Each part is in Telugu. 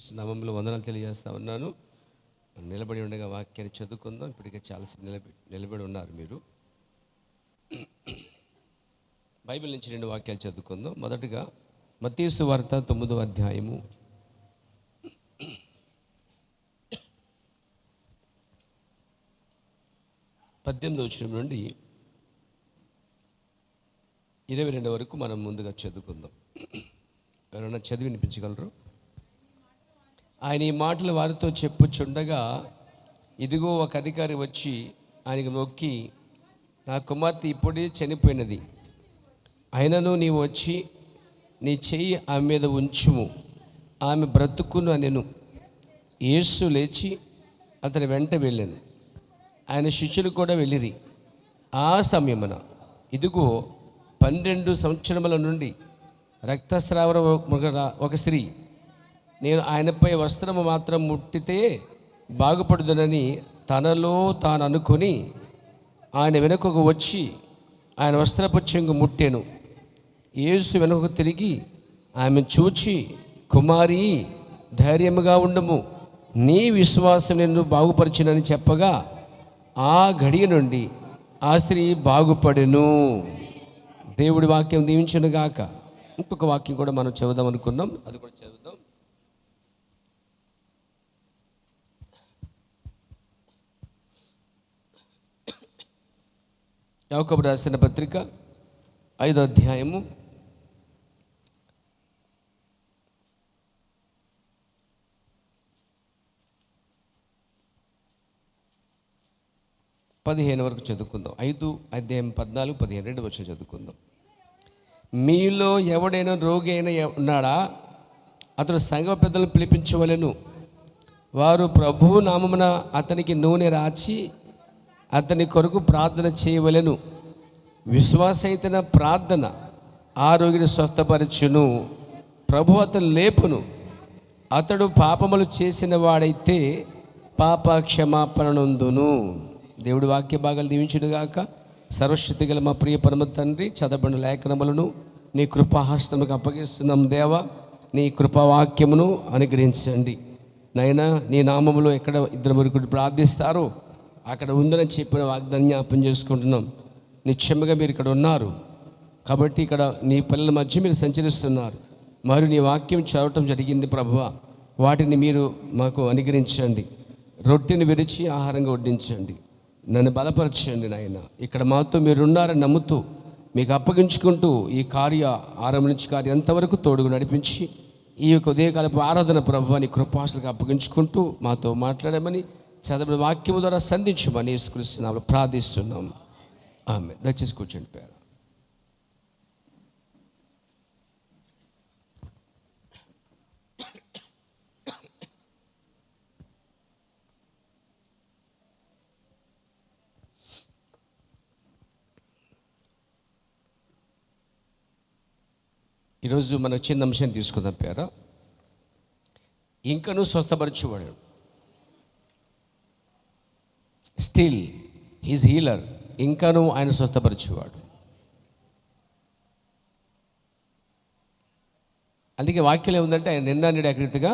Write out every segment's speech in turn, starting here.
యేసుక్రీస్తు నామములో వందనాలు తెలియజేస్తా ఉన్నాను. నిలబడి ఉండగా వాక్యాన్ని చదువుకుందాం. ఇప్పటికే చాలాసేపు నిలబడి ఉన్నారు మీరు. బైబిల్ నుంచి 2 వాక్యాలు చదువుకుందాం. మొదటగా మత్తయి సువార్త 9వ అధ్యాయము 18వ వచనం నుండి 22 వరకు మనం ముందుగా చదువుకుందాం. ఎవరైనా చదివి వినిపించగలరు? ఆయన ఈ మాటలు వారితో చెప్పుచుండగా, ఇదిగో ఒక అధికారి వచ్చి ఆయనకు మొక్కి, నా కుమార్తె ఇప్పుడే చనిపోయినది, అయినను నీవు వచ్చి నీ చెయ్యి ఆమె మీద ఉంచుము, ఆమె బ్రతుకును అనెను. యేసు లేచి అతని వెంట వెళ్ళాను. ఆయన శిష్యులు కూడా వెళ్ళిరి. ఆ సమయమున ఇదిగో 12 సంవత్సరముల నుండి రక్తస్రావం ఒక స్త్రీ, నేను ఆయనపై వస్త్రము మాత్రం ముట్టితే బాగుపడుదునని తనలో తాను అనుకుని ఆయన వెనుకకు వచ్చి ఆయన వస్త్రపు చెంగు ముట్టెను. యేసు వెనుకకు తిరిగి ఆమె చూచి, కుమారి, ధైర్యముగా ఉండము, నీ విశ్వాసం నిన్ను బాగుపరిచినని చెప్పగా, ఆ గడియ నుండి ఆ స్త్రీ బాగుపడెను. దేవుడి వాక్యం దీవించును గాక. ఇంకొక వాక్యం కూడా మనం చదువుదాం అనుకున్నాం, అది కూడా చదువుదాం. యాకోబు రాసిన పత్రిక 5వ అధ్యాయము 15 వరకు చదువుకుందాం. 5 అధ్యాయం 14, 15 2 వచ్చి చదువుకుందాం. మీలో ఎవడైనా రోగి అయినా ఉన్నాడా? అతడు సంఘ పెద్దలను పిలిపించవలెను. వారు ప్రభువు నామమున అతనికి నూనె రాచి అతని కొరకు ప్రార్థన చేయవలెను. విశ్వాసైతన ప్రార్థన ఆ రోగిని స్వస్థపరచును. ప్రభు అతను లేపును. అతడు పాపములు చేసిన వాడైతే పాప క్షమాపణ నొందును. దేవుడి వాక్య భాగాలు దీవించునుగాక. సర్వశక్తి గల మా ప్రియ పరమ తండ్రి, చదవబడిన లేఖనములను నీ కృపాహస్తముకు అప్పగిస్తున్నాం. దేవా, నీ కృపావాక్యమును అనుగ్రహించండి. నైనా నీ నామములో ఎక్కడ 2 వరకు ప్రార్థిస్తారో అక్కడ ఉందని చెప్పిన వాగ్దానం జ్ఞాపం చేసుకుంటున్నాం. నిశ్చయముగా మీరు ఇక్కడ ఉన్నారు కాబట్టి ఇక్కడ నీ పిల్లల మధ్య మీరు సంచరిస్తున్నారు. మరియు నీ వాక్యం చదవటం జరిగింది ప్రభువా, వాటిని మీరు మాకు అనుగ్రహించండి. రొట్టెని విరిచి ఆహారంగా వడ్డించండి. నన్ను బలపరచండి నాయన. ఇక్కడ మాతో మీరు ఉన్నారని నమ్ముతూ మీకు అప్పగించుకుంటూ ఈ ఆరంభం నుంచి కార్యం ఎంతవరకు తోడుగు నడిపించి ఈ యొక్క ఉదయకాలపు ఆరాధన ప్రభువా నీ కృపాసలకు అప్పగించుకుంటూ మాతో మాట్లాడమని, చదివిన వాక్యము ద్వారా సంధించమని యేసుక్రీస్తు నామములో ప్రార్థిస్తున్నాం. ఆమేన్. దయచేసి కూర్చోండి పేరు. ఈరోజు మన చిన్న అంశం తీసుకుందాం పేరు. ఇంకనూ స్వస్థపరచువాడు. Still he's healer. ఇంకనూ ఆయన స్వస్థపరచువాడు. అందుకే వాక్యం ఏముందంటే ఆయన నిన్న నేడు ఏకరీతిగా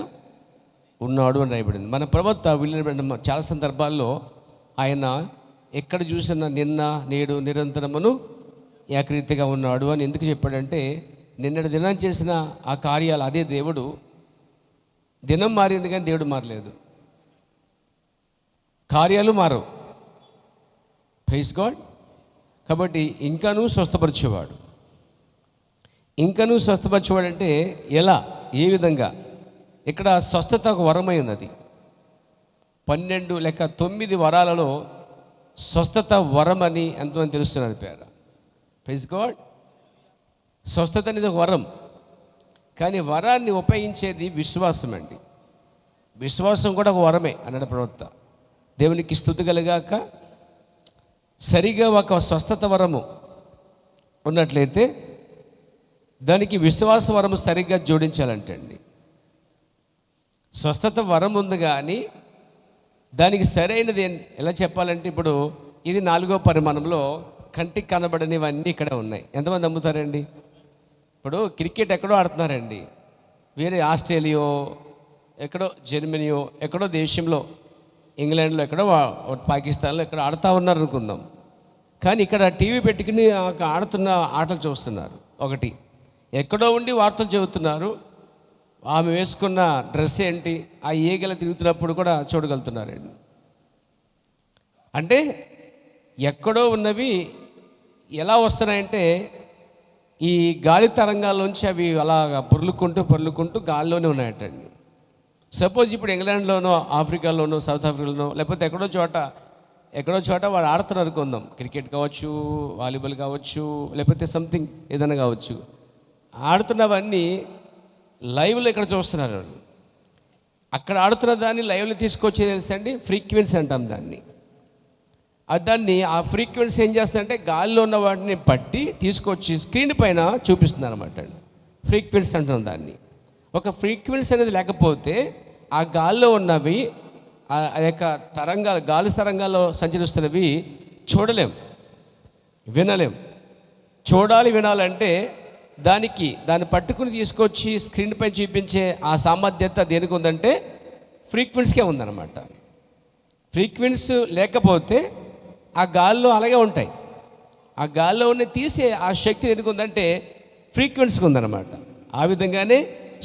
ఉన్నాడు అని రాయబడింది. మన ప్రవక్త విలియబడిన చాలా సందర్భాల్లో ఆయన ఎక్కడ చూసినా నిన్న నేడు నిరంతరమును ఏకరీతిగా ఉన్నాడు అని ఎందుకు చెప్పాడంటే, నిన్నటి దినం చేసిన ఆ కార్యాలు అదే దేవుడు. దినం మారింది కానీ దేవుడు మారలేదు. కార్యాలు మారవు. Praise God. కాబట్టి ఇంకనూ స్వస్థపరిచేవాడు. ఇంకనూ స్వస్థపరిచేవాడు అంటే ఎలా, ఏ విధంగా? ఇక్కడ స్వస్థత ఒక వరమైంది. అది 12 లేక 9 వరాలలో స్వస్థత వరం అని ఎంతమంది తెలుస్తున్నది పేరు. Praise God. స్వస్థత అనేది ఒక వరం, కానీ వరాన్ని ఉపయోగించేది విశ్వాసం అండి. విశ్వాసం కూడా ఒక వరమే అన్నాడు ప్రవక్త. దేవునికి స్తుతి కలుగాక. సరిగా ఒక స్వస్థత వరము ఉన్నట్లయితే దానికి విశ్వాస వరము సరిగ్గా జోడించాలంటే అండి. స్వస్థత వరం ఉంది కానీ దానికి సరైనది ఎలా చెప్పాలంటే, ఇప్పుడు ఇది 4వ పరిమాణంలో కంటికి కనబడనివన్నీ ఇక్కడ ఉన్నాయి. ఎంతమంది నమ్ముతారండి? ఇప్పుడు క్రికెట్ ఎక్కడో ఆడుతున్నారండి, వేరే ఆస్ట్రేలియా ఎక్కడో జర్మనీయో ఎక్కడో దేశంలో, ఇంగ్లాండ్లో ఎక్కడో పాకిస్తాన్లో ఎక్కడ ఆడుతూ ఉన్నారు అనుకుందాం. కానీ ఇక్కడ టీవీ పెట్టుకుని ఆడుతున్న ఆటలు చూస్తున్నారు. ఒకటి, ఎక్కడో ఉండి వార్తలు చెబుతున్నారు. ఆమె వేసుకున్న డ్రెస్ ఏంటి, ఆ ఈగలు తిరుగుతున్నప్పుడు కూడా చూడగలుగుతున్నారండి. అంటే ఎక్కడో ఉన్నవి ఎలా వస్తున్నాయంటే ఈ గాలి తరంగాల్లోంచి అవి అలాగా పొర్లుకుంటూ గాల్లోనే ఉన్నాయటండి. సపోజ్ ఇప్పుడు ఇంగ్లాండ్లోనో, ఆఫ్రికాలోనో, సౌత్ ఆఫ్రికాలోనో, లేకపోతే ఎక్కడో చోట వాడు ఆడుతున్నారు అనుకుందాం. క్రికెట్ కావచ్చు, వాలీబాల్ కావచ్చు, లేకపోతే సంథింగ్ ఏదైనా కావచ్చు. ఆడుతున్నవన్నీ లైవ్లో ఇక్కడ చూస్తున్నారు వాళ్ళు. అక్కడ ఆడుతున్న దాన్ని లైవ్లో తీసుకొచ్చేది తెలుసండి, ఫ్రీక్వెన్సీ అంటాం దాన్ని. ఆ ఫ్రీక్వెన్సీ ఏం చేస్తుందంటే గాలిలో ఉన్న వాటిని పట్టి తీసుకొచ్చి స్క్రీన్ పైన చూపిస్తుంది అనమాట అండి. ఫ్రీక్వెన్సీ అంటున్నాం దాన్ని. ఒక ఫ్రీక్వెన్సీ అనేది లేకపోతే ఆ గాల్లో ఉన్నవి, ఆ యొక్క తరంగాలు, గాలి తరంగాల్లో సంచరిస్తున్నవి చూడలేం, వినలేం. చూడాలి, వినాలంటే దాన్ని పట్టుకుని తీసుకొచ్చి స్క్రీన్ పైన చూపించే ఆ సామర్థ్యత దేనికి ఉందంటే ఫ్రీక్వెన్సీకే ఉందన్నమాట. ఫ్రీక్వెన్సీ లేకపోతే ఆ గాల్లో అలాగే ఉంటాయి. ఆ గాల్లో ఉన్న తీసే ఆ శక్తి ఎందుకు ఉందంటే ఫ్రీక్వెన్సీకి ఉందన్నమాట. ఆ విధంగానే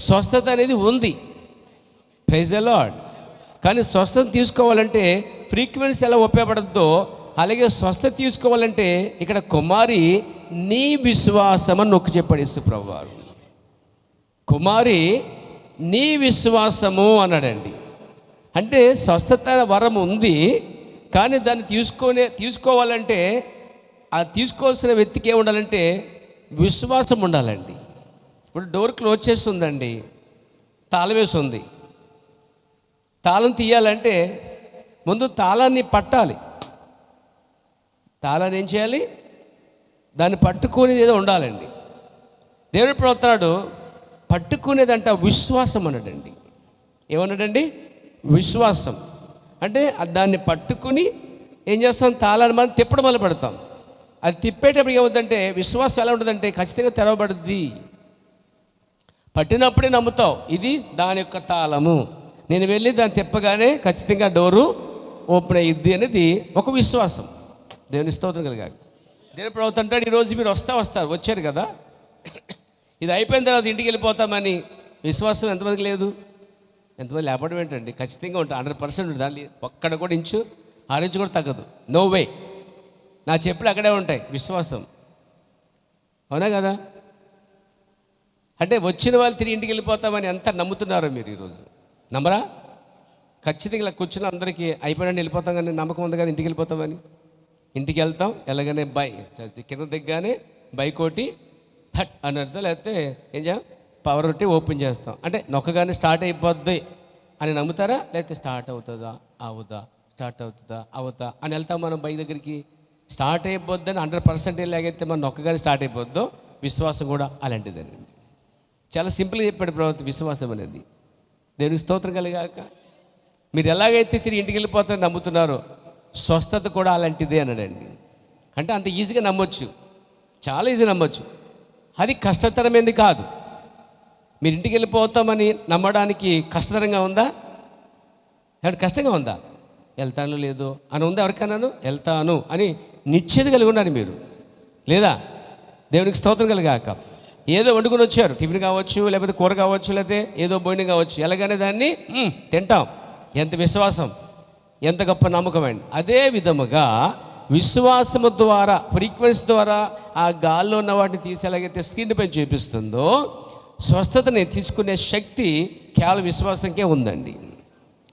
స్వస్థత అనేది ఉంది. Praise the Lord. కానీ స్వస్థత తీసుకోవాలంటే ఫ్రీక్వెన్సీ ఎలా ఉపయోగపడద్దో అలాగే స్వస్థత తీసుకోవాలంటే ఇక్కడ కుమారి నీ విశ్వాసమని నొక్కి చెప్పాడు యేసు ప్రభువారు. కుమారి నీ విశ్వాసము అన్నాడండి. అంటే స్వస్థత వరం ఉంది, కానీ దాన్ని తీసుకోవాలంటే ఆ తీసుకోవాల్సిన వ్యక్తికి ఏమి ఉండాలంటే విశ్వాసం ఉండాలండి. ఇప్పుడు డోర్ క్లోజ్ చేసి ఉందండి, తాళం వేసి ఉంది. తాళం తీయాలంటే ముందు తాళాన్ని పట్టాలి. తాళాన్ని ఏం చేయాలి? దాన్ని పట్టుకునేది ఏదో ఉండాలండి. దేవుడు ప్రవర్తనాడు పట్టుకునేదంట విశ్వాసం అన్నాడండి. ఏమన్నాడండి? విశ్వాసం. అంటే దాన్ని పట్టుకుని ఏం చేస్తాం? తాళాన్ని మనం తిప్పడం వల్ల పెడతాం. అది తిప్పేటప్పుడు ఏమవుతుందంటే విశ్వాసం ఎలా ఉంటుందంటే ఖచ్చితంగా తెరవబడుద్ది. పట్టినప్పుడే నమ్ముతావు ఇది దాని యొక్క తాళము, నేను వెళ్ళి దాన్ని తిప్పగానే ఖచ్చితంగా డోరు ఓపెన్ అయ్యిద్ది అనేది ఒక విశ్వాసం. దేవుని స్తోత్రం కలిగాక. దేవుని ప్రవక్త అంటాడు, ఈరోజు మీరు వచ్చారు కదా, ఇది అయిపోయిన తర్వాత ఇంటికి వెళ్ళిపోతామని విశ్వాసం ఎంతమందికి లేదు? ఎంతమంది లేపడం ఏంటండి? ఖచ్చితంగా ఉంటుంది, 100% దాన్ని ఒక్కడ కూడా ఇంచు 6 ఇంచు కూడా తగ్గదు. No way. నా చెప్పులు అక్కడే ఉంటాయి. విశ్వాసం. అవునా కదా? అంటే వచ్చిన వాళ్ళు తిరిగి ఇంటికి వెళ్ళిపోతామని ఎంత నమ్ముతున్నారో మీరు ఈరోజు? నమ్మరా? ఖచ్చితంగా ఇలా కూర్చుని అందరికీ అయిపోయినా వెళ్ళిపోతాం, కానీ నమ్మకం ఉంది కదా ఇంటికి వెళ్ళిపోతామని. ఇంటికి వెళ్తాం, వెళ్ళగానే కింద దిగ్గానే బైక్ ఒకటి హట్ అని అర్థం, లేకపోతే ఏం చేయాలి, పవర్ ఒకటి ఓపెన్ చేస్తాం. అంటే నొక్కగానే స్టార్ట్ అయిపోద్ది అని నమ్ముతారా? లేకపోతే స్టార్ట్ అవుతుందా అవుతా అని వెళ్తాం మనం బైక్ దగ్గరికి. స్టార్ట్ అయిపోద్ది అని 100% ఎలాగైతే మనం నొక్కగానే స్టార్ట్ అయిపోద్దో విశ్వాసం కూడా అలాంటిదేనండి. చాలా సింపుల్గా చెప్పాడు ప్రవక్త విశ్వాసం అనేది. దేవునికి స్తోత్రం కలిగాక. మీరు ఎలాగైతే తిరిగి ఇంటికి వెళ్ళిపోతారని నమ్ముతున్నారో స్వస్థత కూడా అలాంటిదే అన్నాడండి. అంటే అంత ఈజీగా నమ్మొచ్చు, చాలా ఈజీ నమ్మొచ్చు. అది కష్టతరమైంది కాదు. మీరు ఇంటికి వెళ్ళిపోతామని నమ్మడానికి కష్టతరంగా ఉందా? ఏమంటే కష్టంగా ఉందా? వెళ్తాను లేదో అని ఉందా? ఎవరికన్నాను వెళ్తాను అని నిశ్చయిత కలిగి ఉన్నారు మీరు, లేదా? దేవునికి స్తోత్రం కలిగాక. ఏదో వండుకొని వచ్చారు, టిఫిన్ కావచ్చు, లేకపోతే కూర కావచ్చు, లేకపోతే ఏదో భోజనం కావచ్చు, ఎలాగనే దాన్ని తింటాం. ఎంత విశ్వాసం, ఎంత గొప్ప నమ్మకం అండి. అదే విధముగా విశ్వాసము ద్వారా, ఫ్రీక్వెన్సీ ద్వారా ఆ గాల్లో ఉన్న వాటిని తీసి ఎలాగైతే స్క్రీన్ పైన చూపిస్తుందో స్వస్థతని తీసుకునే శక్తి కేవలం విశ్వాసంకే ఉందండి.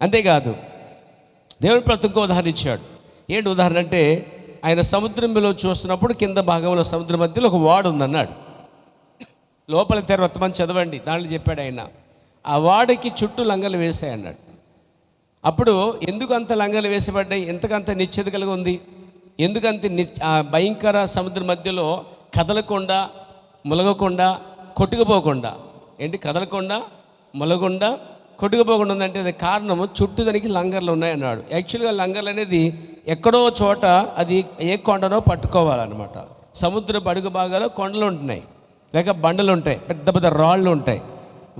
అంతేకాదు దేవుడు ప్రతి ఒక్క ఉదాహరణ ఇచ్చాడు. ఏంటి ఉదాహరణ అంటే, ఆయన సముద్రంలో చూస్తున్నప్పుడు కింద భాగంలో సముద్రం మధ్యలో ఒక వాడు ఉందన్నాడు. లోపల తెర వర్తమానం చదవండి, దాంట్లో చెప్పాడు ఆయన. ఆ వాడికి చుట్టూ లంగలు వేసాయి అన్నాడు. అప్పుడు ఎందుకు అంత లంగలు వేసబడ్డాయి? ఎంతకంత నిశ్చిత కలిగి ఉంది? ఎందుకంత ఆ భయంకర సముద్రం మధ్యలో కదలకుండా, ములగకుండా, కొట్టుకుపోకుండా, కదలకుండా, ములగకుండా, కొట్టుకుపోకుండా ఉందంటే అది కారణము చుట్టూ దానికి లంగర్లు ఉన్నాయన్నాడు. యాక్చువల్గా లంగర్లు అనేది ఎక్కడో చోట అది ఏ కొండనో పట్టుకోవాలన్నమాట. సముద్రపు అడుగు భాగాల్లో కొండలు ఉంటున్నాయి, లేక బండలు ఉంటాయి, పెద్ద పెద్ద రాళ్ళు ఉంటాయి.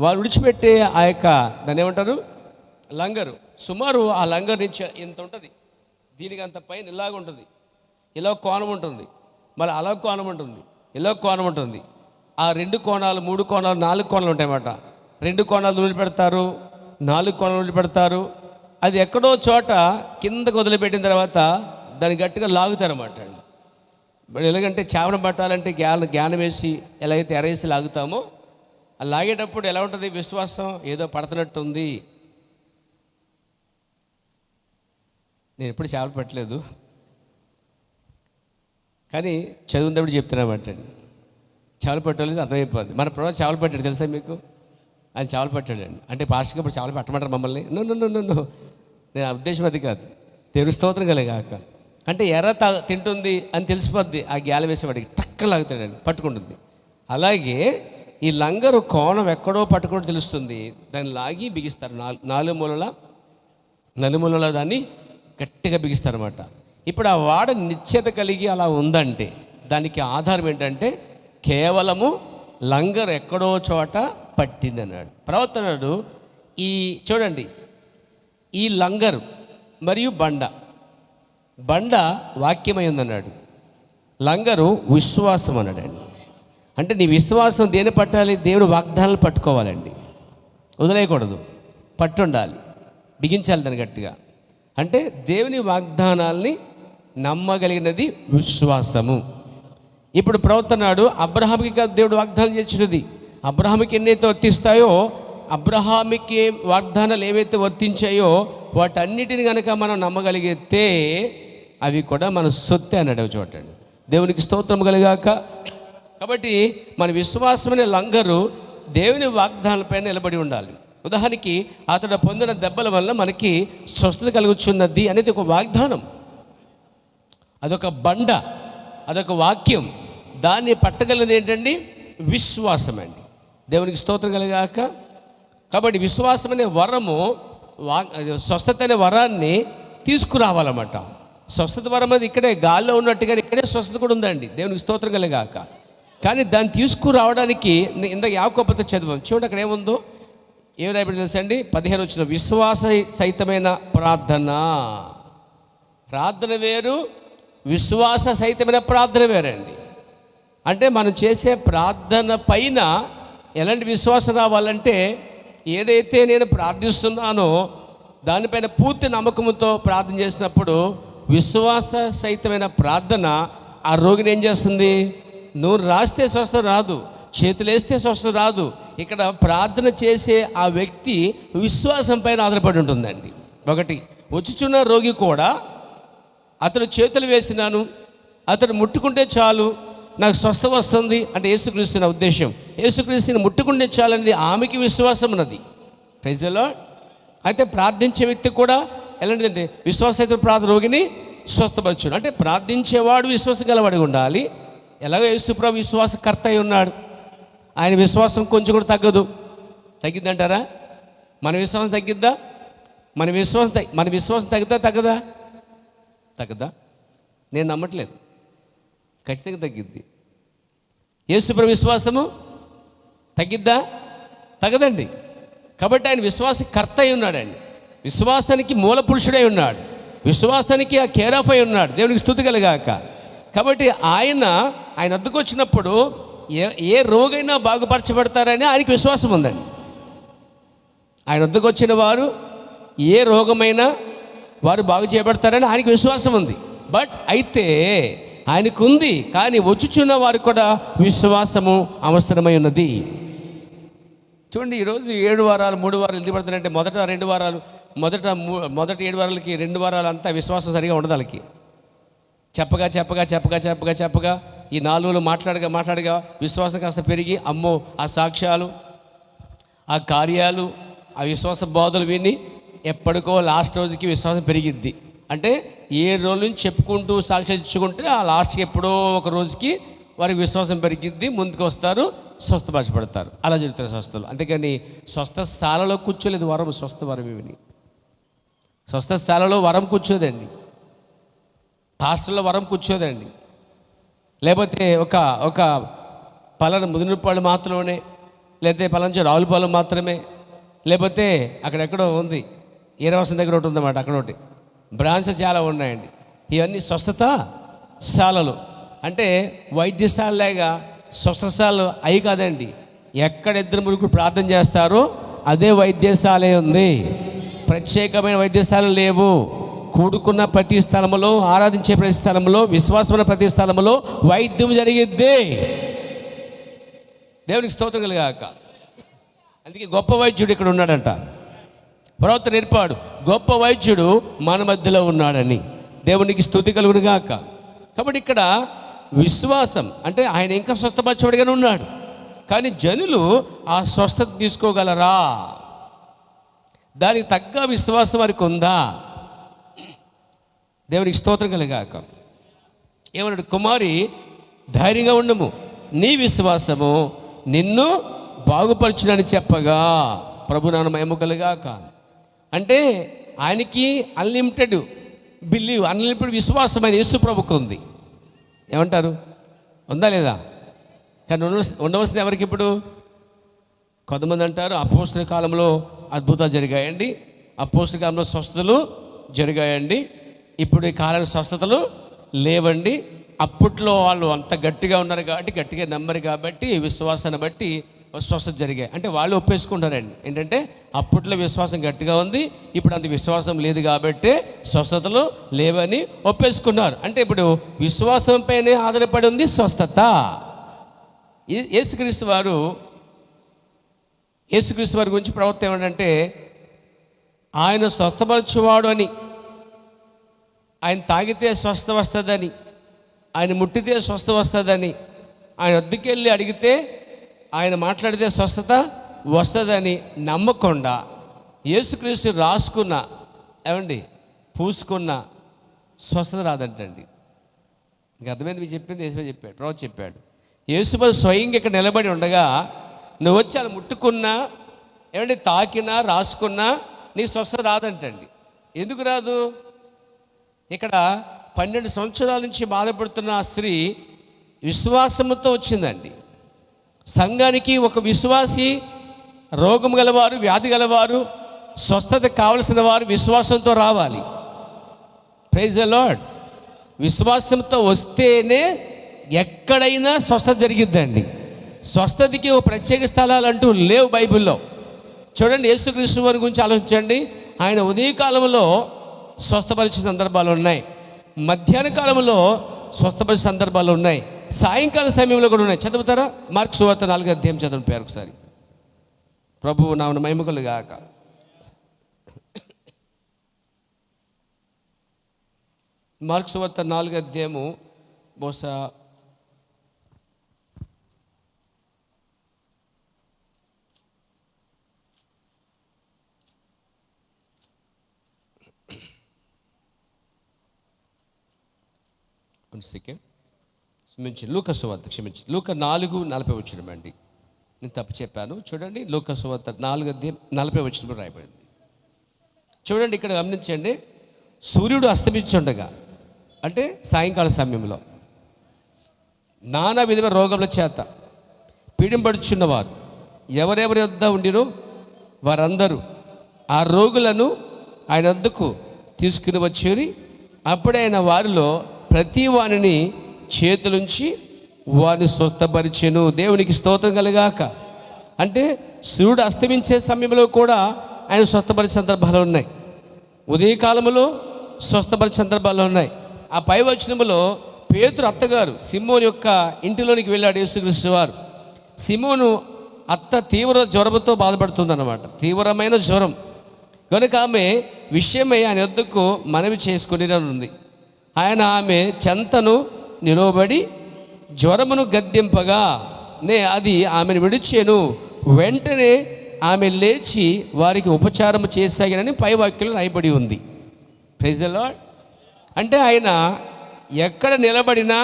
వాళ్ళు విడిచిపెట్టే ఆ యొక్క దాన్ని ఏమంటారు, లంగరు సుమారు ఆ లంగర్ నుంచి ఇంత ఉంటుంది, దీనికి అంత పైన ఇలాగ ఉంటుంది, ఇలా కోణం ఉంటుంది, మళ్ళీ అలా కోణం ఉంటుంది, ఇలా కోణం ఉంటుంది. ఆ 2 కోణాలు 3 కోణాలు 4 కోణాలు ఉంటాయన్నమాట. 2 కోణాలు వదిలిపెడతారు, 4 కోణాలు వదిలిపెడతారు. అది ఎక్కడో చోట కిందకు వదిలిపెట్టిన తర్వాత దాన్ని గట్టిగా లాగుతారన్నమాట. మరి ఎలాగంటే చేపను పట్టాలంటే జ్ఞానం వేసి ఎలా అయితే ఎరేసి లాగుతామో అది లాగేటప్పుడు ఎలా ఉంటుంది? విశ్వాసం ఏదో పడుతున్నట్టు ఉంది. నేను ఎప్పుడు చేపలు పట్టలేదు, కానీ చదువుతున్నప్పుడు చెప్తున్నామంట. చేపలు పట్టలేదు అర్థమైపోద్ది. మన ప్రభు చేపలు పట్టాడు తెలుసా మీకు? ఆయన చేపలు పట్టాడండి. అంటే పాస్టర్కి ఇప్పుడు చేపలు పట్టమంటారు మమ్మల్ని? నో, నేను ఆ ఉద్దేశం అది కాదు. దేవుని స్తోత్రం కలిగాక అంటే ఎర్ర తింటుంది అని తెలిసిపోద్ది. ఆ గ్యాల వేసేవాడికి టక్క లాగుతాడండి, పట్టుకుంటుంది. అలాగే ఈ లంగరు కోణం ఎక్కడో పట్టుకుంటూ తెలుస్తుంది, దాన్ని లాగి బిగిస్తారు. నలుమూలల దాన్ని గట్టిగా బిగిస్తారన్నమాట. ఇప్పుడు ఆ వాడ నిశ్చేత కలిగి అలా ఉందంటే దానికి ఆధారం ఏంటంటే కేవలము లంగరు ఎక్కడో చోట పట్టింది అన్నాడు. ప్రవర్తనడు ఈ చూడండి, ఈ లంగరు మరియు బండ వాక్యమై ఉందన్నాడు, లంగరు విశ్వాసం అన్నాడండి. అంటే నీ విశ్వాసం దేని పట్టాలి? దేవుడు వాగ్దానాలు పట్టుకోవాలండి, వదిలేయకూడదు, పట్టుండాలి, బిగించాలి దాన్ని గట్టిగా. అంటే దేవుని వాగ్దానాల్ని నమ్మగలిగినది విశ్వాసము. ఇప్పుడు ప్రవర్తనాడు అబ్రహాముకి దేవుడు వాగ్దానం చేసినది. అబ్రహాముకి ఎన్నైతే వర్తిస్తాయో, అబ్రహాముకి వాగ్దానాలు ఏవైతే వర్తించాయో వాటన్నిటిని కనుక మనం నమ్మగలిగితే అవి కూడా మన సొత్తే అన్నాడు చూడండి. దేవునికి స్తోత్రం కలిగాక. కాబట్టి మన విశ్వాసమనే లంగరు దేవుని వాగ్దానాలపైన నిలబడి ఉండాలి. ఉదాహరణకి అతడు పొందిన దెబ్బల వల్ల మనకి స్వస్థత కలుగుచున్నది అనేది ఒక వాగ్దానం, అదొక బండ, అదొక వాక్యం. దాన్ని పట్టగలిగినది ఏంటండి? విశ్వాసం అండి. దేవునికి స్తోత్రం కలిగాక. కాబట్టి విశ్వాసం అనే వరము స్వస్థత అనే వరాన్ని తీసుకురావాలన్నమాట. స్వస్థత వరం అది ఇక్కడే గాల్లో ఉన్నట్టుగా ఇక్కడే స్వస్థత కూడా ఉందండి. దేవునికి స్తోత్రం కలిగాక. కానీ దాన్ని తీసుకురావడానికి ఇందాక యాకోబుతో చదివాం చూడండి, అక్కడ ఏముందో, ఏమి రాయబడి తెలుసండి? 15 వచ్చిన విశ్వాస సహితమైన ప్రార్థన వేరు, విశ్వాస సహితమైన ప్రార్థన వేరండి. అంటే మనం చేసే ప్రార్థన పైన ఎలాంటి విశ్వాసం రావాలంటే, ఏదైతే నేను ప్రార్థిస్తున్నానో దానిపైన పూర్తి నమ్మకంతో ప్రార్థన చేసినప్పుడు విశ్వాస సహితమైన ప్రార్థన ఆ రోగిని ఏం చేస్తుంది? నువ్వు రాస్తే స్వస్థత రాదు, చేతులేస్తే స్వస్థత రాదు. ఇక్కడ ప్రార్థన చేసే ఆ వ్యక్తి విశ్వాసం పైన ఆధారపడి ఉంటుందండి. ఒకటి, వచ్చుచున్న రోగి కూడా అతను చేతులు వేసినాను, అతను ముట్టుకుంటే చాలు నాకు స్వస్థ వస్తుంది అంటే యేసుక్రీస్తు నా ఉద్దేశం. యేసుక్రీస్తుని ముట్టుకుంటే చాలు అనేది ఆమెకి విశ్వాసం ఉన్నది. Praise the Lord. అయితే ప్రార్థించే వ్యక్తి కూడా ఎలాంటిదంటే విశ్వాస ప్రార్థన రోగిని స్వస్థపరచును. అంటే ప్రార్థించేవాడు విశ్వాసం గలవాడి ఉండాలి. ఎలాగో యేసుప్రభు విశ్వాసకర్త అయి ఉన్నాడు, ఆయన విశ్వాసం కొంచెం కూడా తగ్గిద్దంటారా? మన విశ్వాసం తగ్గిద్దా? మన విశ్వాసం తగ్గదా? నేను నమ్మట్లేదు, ఖచ్చితంగా తగ్గిద్ది. యేసుప్రభు విశ్వాసము తగ్గదండి. కాబట్టి ఆయన విశ్వాసకర్త అయి ఉన్నాడండి, విశ్వాసానికి మూల పురుషుడై ఉన్నాడు, విశ్వాసానికి ఆ కేర్ ఆఫ్ అయి ఉన్నాడు. దేవునికి స్తుతి కలుగాక. కాబట్టి ఆయన వద్దకు వచ్చినప్పుడు ఏ రోగైనా బాగుపరచబడతారని ఆయనకి విశ్వాసం ఉందండి. ఆయన వద్దకు వచ్చిన వారు ఏ రోగమైనా వారు బాగు చేయబడతారని ఆయనకి విశ్వాసం ఉంది. బట్ అయితే ఆయనకు ఉంది, కానీ వచ్చుచున్న వారు కూడా విశ్వాసము అవసరమై ఉన్నది. చూడండి, ఈరోజు 7 వారాలు 3 వారాలు ఎందుకు పడుతున్నాయంటే మొదటి 7 వారాలకి 2 వారాలు అంతా విశ్వాసం సరిగా ఉండదు. వాళ్ళకి చెప్పగా ఈ 4 రోజులు మాట్లాడగా విశ్వాసం కాస్త పెరిగి, అమ్మో ఆ సాక్ష్యాలు, ఆ కార్యాలు, ఆ విశ్వాస బోధలు విని ఎప్పటికో లాస్ట్ రోజుకి విశ్వాసం పెరిగిద్ది. అంటే 7 రోజుల నుంచి చెప్పుకుంటూ సాక్ష్యాలు ఇచ్చుకుంటే ఆ లాస్ట్కి ఎప్పుడో ఒక రోజుకి వారికి విశ్వాసం పెరిగిద్ది, ముందుకు వస్తారు, స్వస్థపరచబడతారు. అలా జరుగుతారు స్వస్థలు. అంతేకాని స్వస్థశాలలో కూర్చోలేదు వరం, స్వస్థ వరం ఇవని స్వస్థశాలలో వరం కూర్చోదండి, హాస్టల్లో వరం కూర్చోదండి. లేకపోతే ఒక పలానా ముదిరిపాళ్ళు మాత్రమే, లేకపోతే పలానా రావులపాలెం మాత్రమే, లేకపోతే అక్కడెక్కడో ఉంది ఈరవసం దగ్గర ఒకటి ఉందన్నమాట, అక్కడ ఒకటి బ్రాంచ్ చాలా ఉన్నాయండి. ఇవన్నీ స్వస్థత శాలలు. అంటే వైద్యశాలలాగా స్వస్థశాలలు అవి కాదండి. ఎక్కడ ఇద్దరు ముగ్గురు ప్రార్థన చేస్తారో అదే వైద్యశాలే ఉంది. ప్రత్యేకమైన వైద్యశాలలు లేవు. కూడుకున్న ప్రతి స్థలంలో, ఆరాధించే ప్రతి స్థలంలో, విశ్వాసమైన ప్రతి స్థలంలో వైద్యం జరిగిద్ది. దేవునికి స్తోత్రం కలుగాక. అందుకే గొప్ప వైద్యుడు ఇక్కడ ఉన్నాడంట. ప్రవక్త నేర్పాడు, గొప్ప వైద్యుడు మన మధ్యలో ఉన్నాడని. దేవునికి స్తుతి కలుగును గాక. కాబట్టి ఇక్కడ విశ్వాసం అంటే ఆయన ఇంకా స్వస్థపరచుడిగానే ఉన్నాడు. కానీ జనులు ఆ స్వస్థత తీసుకోగలరా? దానికి తగ్గ విశ్వాసం వారికి ఉందా? దేవునికి స్తోత్రం కలుగాక. ఏమన్నాడు? కుమారి ధైర్యంగా ఉండము, నీ విశ్వాసము నిన్ను బాగుపరచునని చెప్పగా ప్రభు నామ మహిమ కలుగాక. అంటే ఆయనకి అన్లిమిటెడ్ బిలీవ్, అన్లిమిటెడ్ విశ్వాసం ఆయన యేసు ప్రభుకు ఉంది. ఏమంటారు? ఉందా లేదా? కానీ ఉండవలసింది ఎవరికి? ఇప్పుడు కొంతమంది అంటారు అపోస్తల కాలంలో అద్భుతాలు జరిగాయండి, అపోస్తల కాలంలో స్వస్థతలు జరిగాయండి, ఇప్పుడు ఈ కాలంలో స్వస్థతలు లేవండి. అప్పట్లో వాళ్ళు అంత గట్టిగా ఉన్నారు కాబట్టి, గట్టిగా నమ్మరు కాబట్టి, విశ్వాసాన్ని బట్టి స్వస్థత జరిగాయి అంటే వాళ్ళు ఒప్పేసుకుంటారండి. ఏంటంటే అప్పట్లో విశ్వాసం గట్టిగా ఉంది, ఇప్పుడు అంత విశ్వాసం లేదు కాబట్టి స్వస్థతలు లేవని ఒప్పేసుకున్నారు. అంటే ఇప్పుడు విశ్వాసంపైనే ఆధారపడి ఉంది స్వస్థత. యేసుక్రీస్తు వారి గురించి ప్రవక్త ఏమంటే ఆయన స్వస్థపరచువాడు అని, ఆయన తాగితే స్వస్థ వస్తుందని, ఆయన ముట్టితే స్వస్థ వస్తుందని, ఆయన వద్దకెళ్ళి అడిగితే, ఆయన మాట్లాడితే స్వస్థత వస్తుందని నమ్మకుండా యేసుక్రీస్తు రాసుకున్న, ఏమండి పూసుకున్న స్వస్థత రాదంటండి. ఇంక అర్థమైంది మీకు చెప్పింది. యేసు చెప్పాడు, ప్రవక్త చెప్పాడు. యేసువారు స్వయంగా ఇక్కడ నిలబడి ఉండగా నువ్వు వచ్చి అలా ముట్టుకున్నా, ఏమంటే తాకినా, రాసుకున్నా నీకు స్వస్థత రాదంటండి. ఎందుకు రాదు? ఇక్కడ 12 సంవత్సరాల నుంచి బాధపడుతున్న ఆ స్త్రీ విశ్వాసంతో వచ్చిందండి. సంఘానికి ఒక విశ్వాసి, రోగం గలవారు, వ్యాధి గలవారు, స్వస్థత కావలసిన వారు విశ్వాసంతో రావాలి. Praise the Lord. విశ్వాసంతో వస్తేనే ఎక్కడైనా స్వస్థత జరిగిద్దండి. స్వస్థతకి ఒక ప్రత్యేక స్థలాలు అంటూ లేవు బైబిల్లో. చూడండి, యేసుక్రీస్తు వారి గురించి ఆలోచించండి. ఆయన ఉదయకాలంలో స్వస్థపరిచిన సందర్భాలు ఉన్నాయి, మధ్యాహ్న కాలంలో స్వస్థపరిచిన సందర్భాలు ఉన్నాయి, సాయంకాల సమయంలో కూడా ఉన్నాయి. చదువుతారా? మార్కు సువార్త 4వ అధ్యాయం చదవండి పేరు ఒకసారి. ప్రభువు నామమున మహిమ కలుగాక. మార్కు సువార్త 4వ అధ్యాయము బహుశా 1 సెకండ్ లూకా సువార్త, లూకా 4:40 వచ్చినమండి. నేను తప్పు చెప్పాను. చూడండి, లూకా సువార్త 4:40 రాయబడింది. చూడండి, ఇక్కడ గమనించండి. సూర్యుడు అస్తమించుండగా అంటే సాయంకాల సమయంలో నానా విధమైన రోగముల చేత పీడింపడుచున్నవారు ఎవరెవరి వద్ద ఉండినో వారందరూ ఆ రోగులను ఆయన వద్దకు తీసుకుని వచ్చి, అప్పుడైన వారిలో ప్రతి వానిని చేతులుంచి వారిని స్వస్థపరిచెను. దేవునికి స్తోత్రం కలుగాక. అంటే సూర్యుడు అస్తమించే సమయంలో కూడా ఆయన స్వస్థపరిచే సందర్భాలు ఉన్నాయి, ఉదయకాలంలో స్వస్థపరిచే సందర్భాలు ఉన్నాయి. ఆ పై వచనములో పేతురు అత్తగారు సిమోను యొక్క ఇంటిలోనికి వెళ్ళాడు యేసుక్రీస్తు వారు. సిమోను అత్త తీవ్ర జ్వరంతో బాధపడుతుందన్నమాట, తీవ్రమైన జ్వరం కనుక ఆమె విషయమై ఆయన వద్దకు మనవి చేసుకుని ఉంది. ఆయన ఆమె చెంతను నిలవబడి జ్వరమును గద్దింపగా అది ఆమెను విడిచెను. వెంటనే ఆమె లేచి వారికి ఉపచారం చేసాగినని పై వాక్యంలో రాయబడి ఉంది. Praise the Lord. అంటే ఆయన ఎక్కడ నిలబడినా,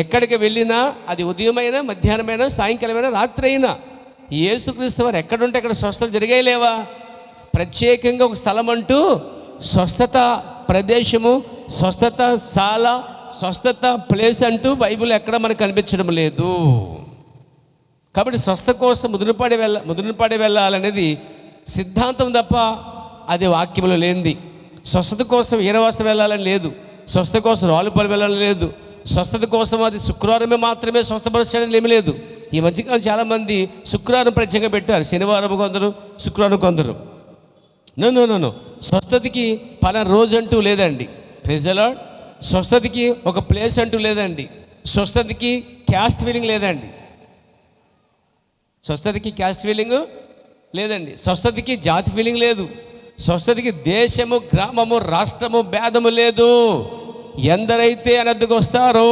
ఎక్కడికి వెళ్ళినా, అది ఉదయమైనా, మధ్యాహ్నమైనా, సాయంకాలమైనా, రాత్రి అయినా, యేసుక్రీస్తు వారు ఎక్కడుంటే అక్కడ స్వస్థతలు జరిగాయి లేవా? ప్రత్యేకంగా ఒక స్థలం అంటూ స్వస్థత ప్రదేశము, స్వస్థత శాల, స్వస్థత ప్లేస్ అంటూ బైబిల్ ఎక్కడ మనకు కనిపించడం లేదు. కాబట్టి స్వస్థ కోసం ముదురుపాడి వెళ్ళాలనేది సిద్ధాంతం తప్ప అది వాక్యంలో లేనిది. స్వస్థత కోసం ఈరవాసం వెళ్ళాలని లేదు, స్వస్థత కోసం రావులపాలెం వెళ్ళాలని లేదు, స్వస్థత కోసం అది శుక్రవారమే మాత్రమే స్వస్థపరచడానికి ఏమీ లేదు. ఈ మధ్యకాలం చాలామంది శుక్రవారం ప్రత్యేకంగా పెట్టారు, శనివారం కొందరు, శుక్రవారం కొందరు. నో, స్వస్థతకి పలానా రోజు అంటూ లేదండి. Praise the lord. స్వస్థతకి ఒక ప్లేస్ అంటూ లేదండి. స్వస్థతకి క్యాస్ట్ ఫీలింగ్ లేదండి. స్వస్థతకి క్యాస్ట్ ఫీలింగ్ లేదండి. స్వస్థతకి జాతి ఫీలింగ్ లేదు. స్వస్థతకి దేశము, గ్రామము, రాష్ట్రము భేదము లేదు. ఎందరైతే అనద్దుకు వస్తారో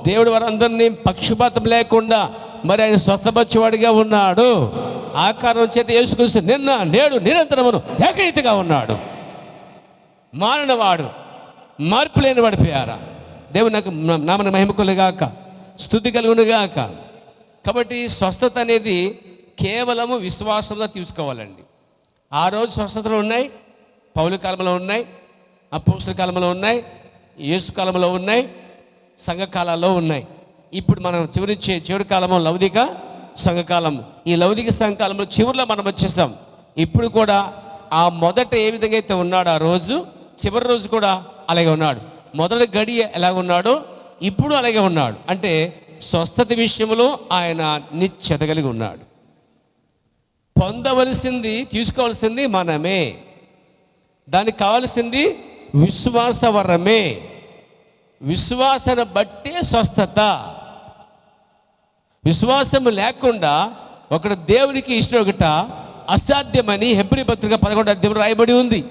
దేవుడు వారందరినీ పక్షపాతం లేకుండా మరి ఆయన స్వస్థపరిచేవాడిగా ఉన్నాడు. ఆ కారణం చేత యేసుక్రీస్తు నిన్న నేడు నిరంతరమును ఏకరీతిగా ఉన్నాడు. మారినవాడు, మార్పు లేనివాడు. ప్రియారా, దేవుడు నాకు నామన మహిమ కలుగాక, స్తుతి కలుగునుగాక. కాబట్టి స్వస్థత అనేది కేవలము విశ్వాసంలో తీసుకోవాలండి. ఆ రోజు స్వస్థతలు ఉన్నాయి, పౌలు కాలంలో ఉన్నాయి, అపోస్తలుల కాలంలో ఉన్నాయి, యేసు కాలంలో ఉన్నాయి, సంఘకాలాల్లో ఉన్నాయి. ఇప్పుడు మనం చివరి కాలము లౌదిక సంఘకాలం. ఈ లౌదిక సంఘకాలంలో చివరిలో మనం వచ్చేసాం. ఇప్పుడు కూడా ఆ మొదట ఏ విధంగా అయితే ఉన్నాడో ఆ రోజు, చివరి రోజు కూడా అలాగే ఉన్నాడు. మొదటి గడియ ఎలా ఉన్నాడో ఇప్పుడు అలాగే ఉన్నాడు. అంటే స్వస్థత విషయంలో ఆయన నిశ్చత కలిగి ఉన్నాడు. పొందవలసింది, తీసుకోవాల్సింది మనమే. దానికి కావాల్సింది విశ్వాస వరమే. విశ్వాసాన్ని బట్టే స్వస్థత. విశ్వాసము లేకుండా ఒకడు దేవునికి ఇష్టం ఒకట అసాధ్యమని హెబ్రీ పత్రిక 11వ అధ్యాయంలో రాయబడి ఉంది.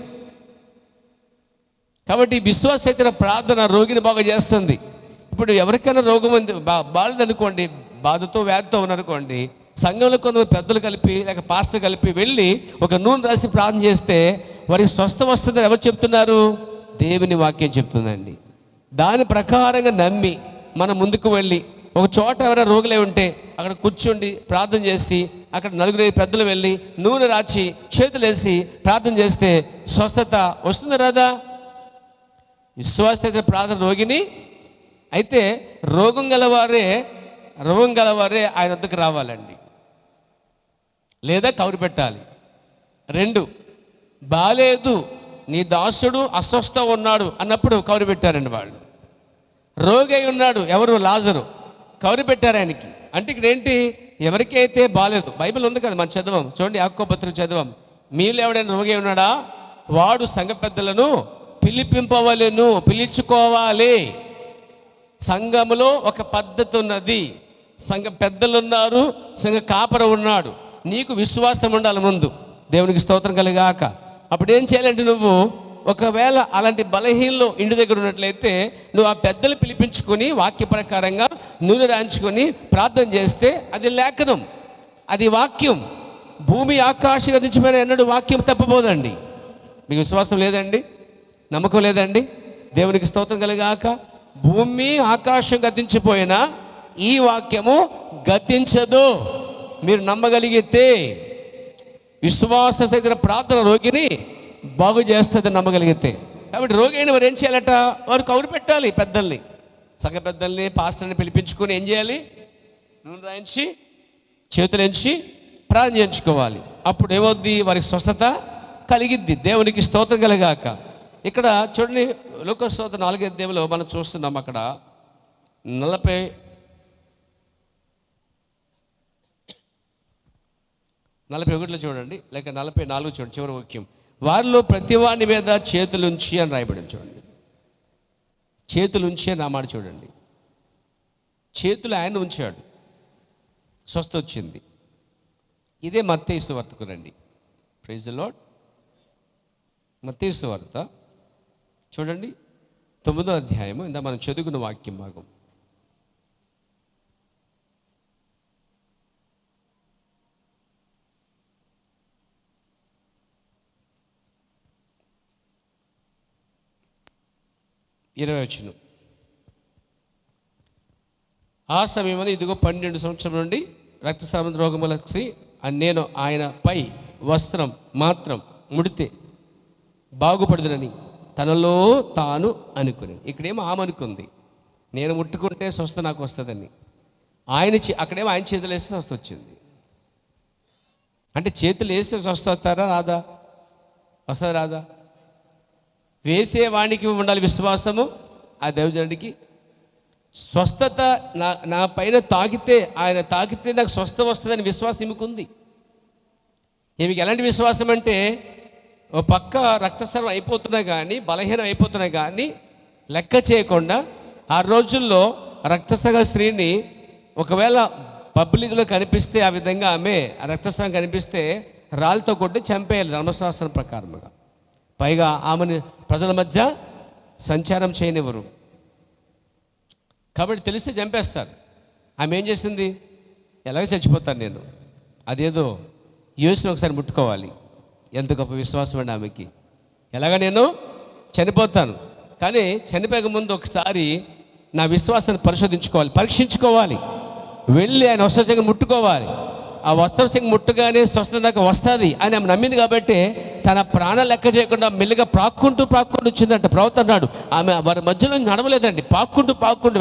కాబట్టి విశ్వాసైతే ప్రార్థన రోగిని బాగా చేస్తుంది. ఇప్పుడు ఎవరికైనా రోగం ఉంది, బాలేదనుకోండి, బాధతో వ్యాధితో ఉన్నారనుకోండి, సంఘంలో కొంతమంది పెద్దలు కలిపి లేక పాస్టర్ కలిపి వెళ్ళి ఒక నూనె రాసి ప్రార్థన చేస్తే వారికి స్వస్థ వస్తుందని ఎవరు చెప్తున్నారు? దేవుని వాక్యం చెప్తుందండి. దాని ప్రకారంగా నమ్మి మనం ముందుకు వెళ్ళి ఒక చోట ఎవరైనా రోగులే ఉంటే అక్కడ కూర్చుండి ప్రార్థన చేసి అక్కడ 4-5 పెద్దలు వెళ్ళి నూనె రాచి చేతులు వేసి ప్రార్థన చేస్తే స్వస్థత వస్తుంది రాదా? విశ్వాస ప్రార్థన రోగిని అయితే రోగం గలవారే ఆయన వద్దకు రావాలండి, లేదా కౌరు పెట్టాలి. 2, బాలేదు, నీ దాసుడు అస్వస్థ ఉన్నాడు అన్నప్పుడు కౌరు పెట్టారండి వాళ్ళు. రోగి అయి ఉన్నాడు ఎవరు? లాజరు. కౌరు పెట్టారు ఆయనకి. అంటే ఇక్కడ ఏంటి? ఎవరికైతే బాలేదు, బైబిల్ ఉంది కదా, మనం చదవం చూడండి, యాకోబు పత్రిక చదవం. మీలో ఎవడైనా రోగి అయి ఉన్నాడా వాడు సంఘ పెద్దలను పిలిపింపవలెను, పిలుచుకోవాలి. సంఘములో ఒక పద్ధతి ఉన్నది, సంఘ పెద్దలు ఉన్నారు, సంఘ కాపర ఉన్నాడు. నీకు విశ్వాసం ఉండాలి ముందు. దేవునికి స్తోత్రం కలిగాక. అప్పుడు ఏం చేయాలంటే, నువ్వు ఒకవేళ అలాంటి బలహీనలో ఇంటి దగ్గర ఉన్నట్లయితే నువ్వు ఆ పెద్దలు పిలిపించుకొని వాక్య ప్రకారంగా నూనె రాయించుకొని ప్రార్థన చేస్తే అది లేఖనం, అది వాక్యం. భూమి ఆకాశం గతించిపోయిన ఎన్నడూ వాక్యం తప్పబోదండి. మీకు విశ్వాసం లేదండి? నమ్మకం లేదండి? దేవునికి స్తోత్రం కలిగాక. భూమి ఆకాశం గతించిపోయినా ఈ వాక్యము గతించదు. మీరు నమ్మగలిగితే విశ్వాస సహిత ప్రార్థన రోగిని బాగు చేస్తుంది నమ్మగలిగితే. కాబట్టి రోగి అయిన వారు ఏం చేయాలట? వారు కౌరు పెట్టాలి. పెద్దల్ని, సంఘ పెద్దల్ని, పాస్టర్ని పిలిపించుకొని ఏం చేయాలి? నూనె రాయించి చేతులెంచి ప్రార్థన చేయించుకోవాలి. అప్పుడు ఏమవుద్ది? వారికి స్వస్థత కలిగిద్ది. దేవునికి స్తోత్రం కలిగాక. ఇక్కడ చూడండి, లూకా సువార్త 4వ అధ్యాయంలో మనం చూస్తున్నాం. అక్కడ 41 చూడండి, లేక 44 చూడండి, చివరి వాక్యం. వారిలో ప్రతివాని మీద చేతులుంచి అని రాయబడింది. చూడండి, చేతులుంచి అని నా మాట చూడండి. చేతులు ఆయన ఉంచాడు, స్వస్థ వచ్చింది. ఇదే మత్తయి సువార్తకు రండి. Praise the Lord. మత్తయి సువార్త చూడండి, 9వ అధ్యాయము. ఇందా మనం చదువుకున్న వాక్యం భాగం. ఆ సమయంలో ఇదిగో 12 సంవత్సరం నుండి రక్తస్రావం రోగములకి నేను ఆయన పై వస్త్రం మాత్రం ముడితే బాగుపడదునని తనలో తాను అనుకుని. ఇక్కడేమో ఆమె అనుకుంది, నేను ముట్టుకుంటే స్వస్థ నాకు వస్తుందని. అక్కడేమో ఆయన చేతులు వేస్తే స్వస్థ వచ్చింది. అంటే చేతులు వేస్తే స్వస్థ వస్తారా రాదా? వస్తుంది రాదా? వేసేవానికి ఉండాలి విశ్వాసము, ఆ దైవజనుడికి. స్వస్థత నా పైన ఆయన తాకితే నాకు స్వస్థ వస్తుందని విశ్వాసం ఈమెకుంది. ఈమెకి ఎలాంటి విశ్వాసం అంటే, ఓ పక్క రక్తస్రావం అయిపోతున్నా కానీ, బలహీనం అయిపోతున్నా కానీ లెక్క చేయకుండా, ఆ రోజుల్లో రక్తస్రావ స్త్రీని ఒకవేళ పబ్లిక్లో కనిపిస్తే, ఆ విధంగా ఆమె రక్తస్రావం కనిపిస్తే రాళ్ళతో కొట్టి చంపేయాలి ధర్మశాస్త్రం ప్రకారముగా. పైగా ఆమెను ప్రజల మధ్య సంచారం చేయనివ్వరు, కాబట్టి తెలిస్తే చంపేస్తారు. ఆమె ఏం చేసింది? ఎలాగ చచ్చిపోతాను నేను, అదేదో యేసుని ఒకసారి ముట్టుకోవాలి. ఎంత గొప్ప విశ్వాసం అండి ఆమెకి. ఎలాగ నేను చనిపోతాను, కానీ చనిపోయక ముందు ఒకసారి నా విశ్వాసాన్ని పరిశోధించుకోవాలి, పరీక్షించుకోవాలి. వెళ్ళి ఆయన వస్త్రశంఖ ముట్టుకోవాలి. ఆ వస్త్రశంఖ ముట్టుగానే స్వస్థత నాకు వస్తుంది అని ఆమె నమ్మింది. కాబట్టి తన ప్రాణాలు లెక్క చేయకుండా మెల్లిగా ప్రాక్కుంటూ వచ్చిందంట. ప్రవక్త అన్నాడు, ఆమె వారి మధ్యలో నడవలేదండి, పాక్కుంటూ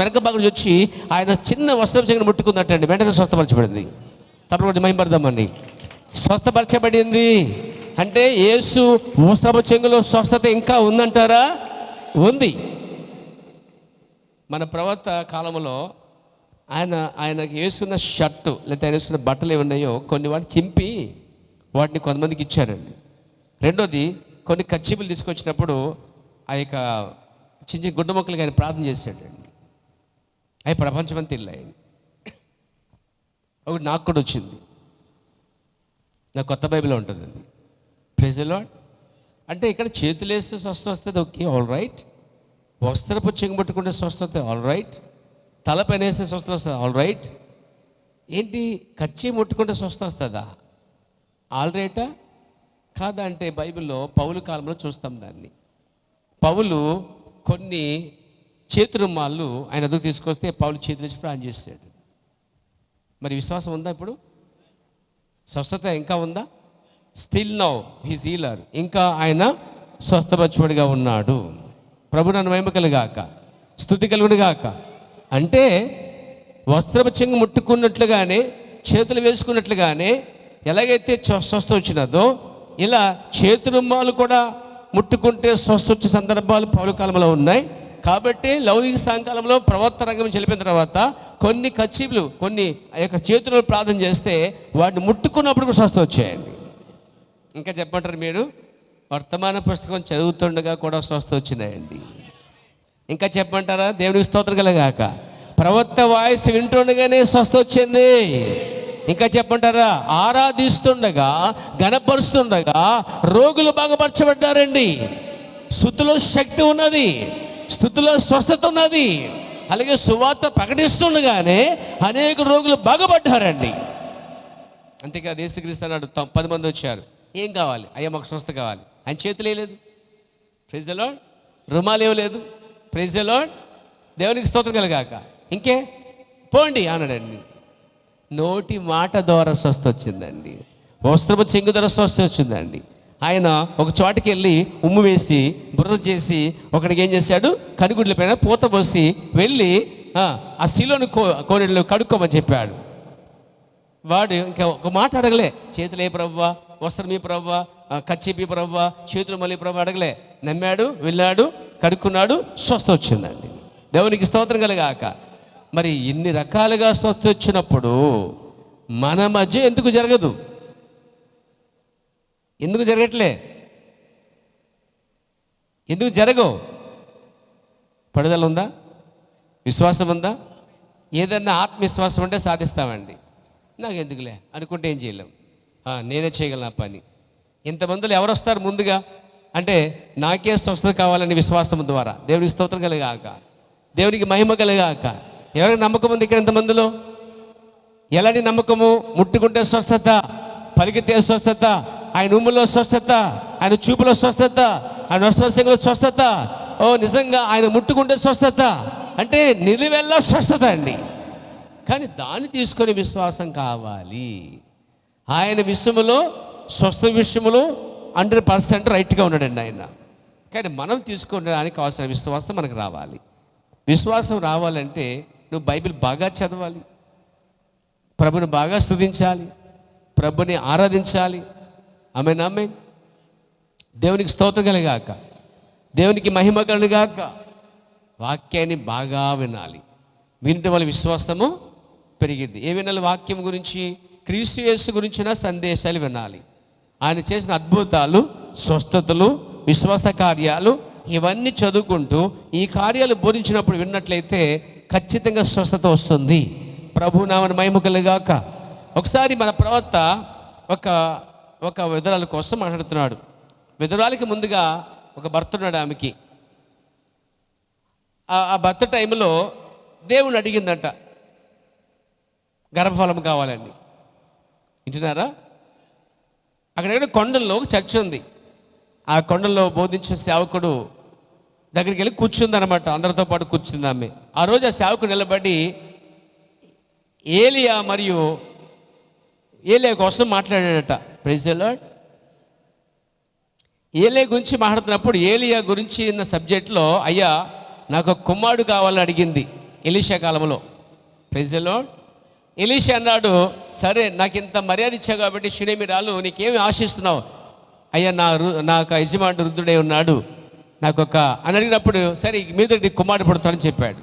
వెనక భాగం వచ్చి ఆయన చిన్న వస్త్రశంఖను ముట్టుకుందటండి. వెంటనే స్వస్థపరచబడింది. తప్పకుండా మహిమపడదామండి. స్వస్థపరచబడింది అంటే యేసు వస్త్రశంఖలో స్వస్థత ఇంకా ఉందంటారా? ఉంది. మన ప్రవక్త కాలంలో ఆయనకి వేసుకున్న షర్టు లేకపోతే ఆయన వేసుకున్న బట్టలు ఏమున్నాయో కొన్ని వాటిని చింపి వాటిని కొంతమందికి ఇచ్చారండి. రెండోది, కొన్ని కచ్చిపులు తీసుకొచ్చినప్పుడు ఆ యొక్క చిన్న గుడ్డ మొక్కలకి ఆయన ప్రార్థన చేశాడండి. అవి ప్రపంచమంతా వెళ్ళాయి. ఒకటి నాకు కూడా వచ్చింది, నాకు కొత్త బైబిల్లో ఉంటుందండి. Praise the Lord. అంటే ఇక్కడ చేతులు వేస్తే స్వస్థ వస్తుంది, ఓకే, ఆల్ రైట్. వస్త్రపు చెంగు పట్టుకుంటే స్వస్థత, ఆల్ రైట్. తలపైన వేస్తే స్వస్థ వస్తుంది, ఆల్ రైట్. ఏంటి కచ్చి ముట్టుకుంటే స్వస్థ వస్తుందా? ఆల్ రైటా కాదా అంటే బైబిల్లో పౌలు కాలంలో చూస్తాం దాన్ని. పౌలు కొన్ని చేతి రుమాళ్ళు ఆయన ఎదుగు తీసుకొస్తే పౌలు చేతులు ఇచ్చి ప్రార్థన చేశాడు. మరి విశ్వాసం ఉందా ఇప్పుడు? స్వస్థత ఇంకా ఉందా? Still now he's healer. ఇంకా ఆయన స్వస్థపరచువాడిగా ఉన్నాడు. ప్రభు నన్ను మహిమ కలుగాక, స్తుతి కలుగును గాక. అంటే వస్త్రపు చెంగు ముట్టుకున్నట్లుగానే, చేతులు వేసుకున్నట్లుగానే ఎలాగైతే స్వస్థ వచ్చినదో, ఇలా చేతి రుమాలు కూడా ముట్టుకుంటే స్వస్థ వచ్చే సందర్భాలు పౌలు కాలంలో ఉన్నాయి. కాబట్టి లౌకిక సాయంకాలంలో ప్రవర్త రంగం చెలిపిన తర్వాత కొన్ని కచ్చిపులు, కొన్ని ఆ యొక్క చేతులు ప్రార్థన చేస్తే వాటిని ముట్టుకున్నప్పుడు కూడా స్వస్థ వచ్చాయండి. ఇంకా చెప్పంటారు మీరు, వర్తమాన పుస్తకం చదువుతుండగా కూడా స్వస్థ వచ్చినాయండి. ఇంకా చెప్పంటారా? దేవునికి స్తోత్రం కలగాక. ప్రవక్త వాయిస్ వింటుండగానే స్వస్థ వచ్చింది. ఇంకా చెప్పంటారా? ఆరాధిస్తుండగా, గణపరుస్తుండగా రోగులు బాగుపరచబడ్డారండి. స్తుతిలో శక్తి ఉన్నది, స్తుతిలో స్వస్థత ఉన్నది. అలాగే సువార్త ప్రకటిస్తుండగానే అనేక రోగులు బాగుపడ్డారండి. అంతేకాదు, యేసుక్రీస్తు అన్నాడు, 10 మంది వచ్చారు, ఏం కావాలి? అయ్యా మాకు స్వస్థ కావాలి. ఆయన చేతులు వేయలేదు, ప్రైజ్ ది లార్డ్. రుమాలు ఇవ్వలేదు, ప్రైజ్ ది లార్డ్. దేవునికి స్తోత్రం కలగాక. ఇంకే పోండి అన్నాడండి. నోటి మాట ద్వారా స్వస్థ వచ్చిందండి. వస్త్రపు చెంగు ద్వారా స్వస్థ వచ్చిందండి. ఆయన ఒక చోటకి వెళ్ళి ఉమ్ము వేసి బురద చేసి ఒకడికి ఏం చేశాడు? కనుగుడ్ల పైన పూత పోసి వెళ్ళి ఆ శిలోను కోనేటిలో కడుక్కోమని చెప్పాడు. వాడు ఇంకా ఒక మాట అడగలే, చేతులు ఏ ప్రవ్వా, వస్త్రం ఈ ప్రవ్వా, కచ్చిపి ప్రవ్వా, చేతులు మళ్ళీ ప్రవ్వా అడగలే. నమ్మాడు, వెళ్ళాడు, కడుక్కున్నాడు, స్వస్థ వచ్చిందండి. దేవునికి స్తోత్రం కలగాక. మరి ఇన్ని రకాలుగా స్వస్థ వచ్చినప్పుడు మన మధ్య ఎందుకు జరగదు? ఎందుకు జరగట్లే? ఎందుకు జరగవు? పడుదల ఉందా? విశ్వాసం ఉందా? ఏదన్నా ఆత్మవిశ్వాసం ఉంటే సాధిస్తామండి. నాకు ఎందుకులే అనుకుంటే ఏం చేయలేం, నేనే చేయగలను ఆ పని. ఇంతమందిలో ఎవరు వస్తారు ముందుగా అంటే, నాకే స్వస్థత కావాలని విశ్వాసం ద్వారా. దేవునికి స్తోత్రం కలగాక, దేవునికి మహిమ కలగాక. ఎవరికి నమ్మకం ఉంది ఇక్కడ ఇంతమందిలో? ఎలాంటి నమ్మకము? ముట్టుకుంటే స్వస్థత, పలికితే స్వస్థత, ఆయన ఉమ్ములో స్వస్థత, ఆయన చూపులో స్వస్థత, ఆయన వస్త్రశంఖలో స్వస్థత. ఓ నిజంగా ఆయన ముట్టుకుంటే స్వస్థత అంటే నిలువెల్లా స్వస్థత అండి. కానీ దాన్ని తీసుకొని విశ్వాసం కావాలి. ఆయన విషయంలో, స్వస్థ విషయంలో 100% రైట్గా ఉన్నాడండి ఆయన. కానీ మనం తీసుకోవడానికి కావాల్సిన విశ్వాసం మనకు రావాలి. విశ్వాసం రావాలంటే నువ్వు బైబిల్ బాగా చదవాలి, ప్రభుని బాగా స్తుతించాలి, ప్రభుని ఆరాధించాలి. ఆమేన్, ఆమేన్. దేవునికి స్తోత్రం కలుగాక, దేవునికి మహిమ కలుగాక. వాక్యాన్ని బాగా వినాలి. వినటం వల్ల విశ్వాసము పెరిగింది. ఏ వినాలి? వాక్యం గురించి, క్రీస్తు యేసు గురించిన సందేశాలు వినాలి. ఆయన చేసిన అద్భుతాలు, స్వస్థతలు, విశ్వాస కార్యాలు ఇవన్నీ చదువుకుంటూ ఈ కార్యాలు బోధించినప్పుడు విన్నట్లయితే ఖచ్చితంగా స్వస్థత వస్తుంది. ప్రభునామమున మహిమ కలుగాక. ఒకసారి మన ప్రవక్త ఒక విధురాల కోసం మాట్లాడుతున్నాడు. విధురాలికి ముందుగా ఒక భర్త ఉన్నాడు. ఆమెకి ఆ భర్త టైంలో దేవుని అడిగిందంట గర్భఫలం కావాలని. వింటున్నారా? అక్కడ కొండల్లో ఒక చర్చ్ ఉంది. ఆ కొండల్లో బోధించిన సేవకుడు దగ్గరికి వెళ్ళి కూర్చుందనమాట. అందరితో పాటు కూర్చుంది ఆమె. ఆ రోజు ఆ సేవకుడు నిలబడి ఏలియా కోసం మాట్లాడాడట. Praise the lord. ఏలియా గురించి మాట్లాడుతున్నప్పుడు ఏలియా గురించి ఉన్న సబ్జెక్ట్లో, అయ్యా నాకు ఒక కుమారుడు కావాలని అడిగింది ఎలీషా కాలంలో. Praise the lord. ఎలీషా అన్నాడు, సరే నాకు ఇంత మర్యాద ఇచ్చావు కాబట్టి షునేమిరాలు నీకేమి ఆశిస్తున్నావు? అయ్యా నాకు యజమానుడు వృద్ధుడే ఉన్నాడు, నాకు అని అడిగినప్పుడు, సరే మీద కుమారుడు పుడతాడని చెప్పాడు.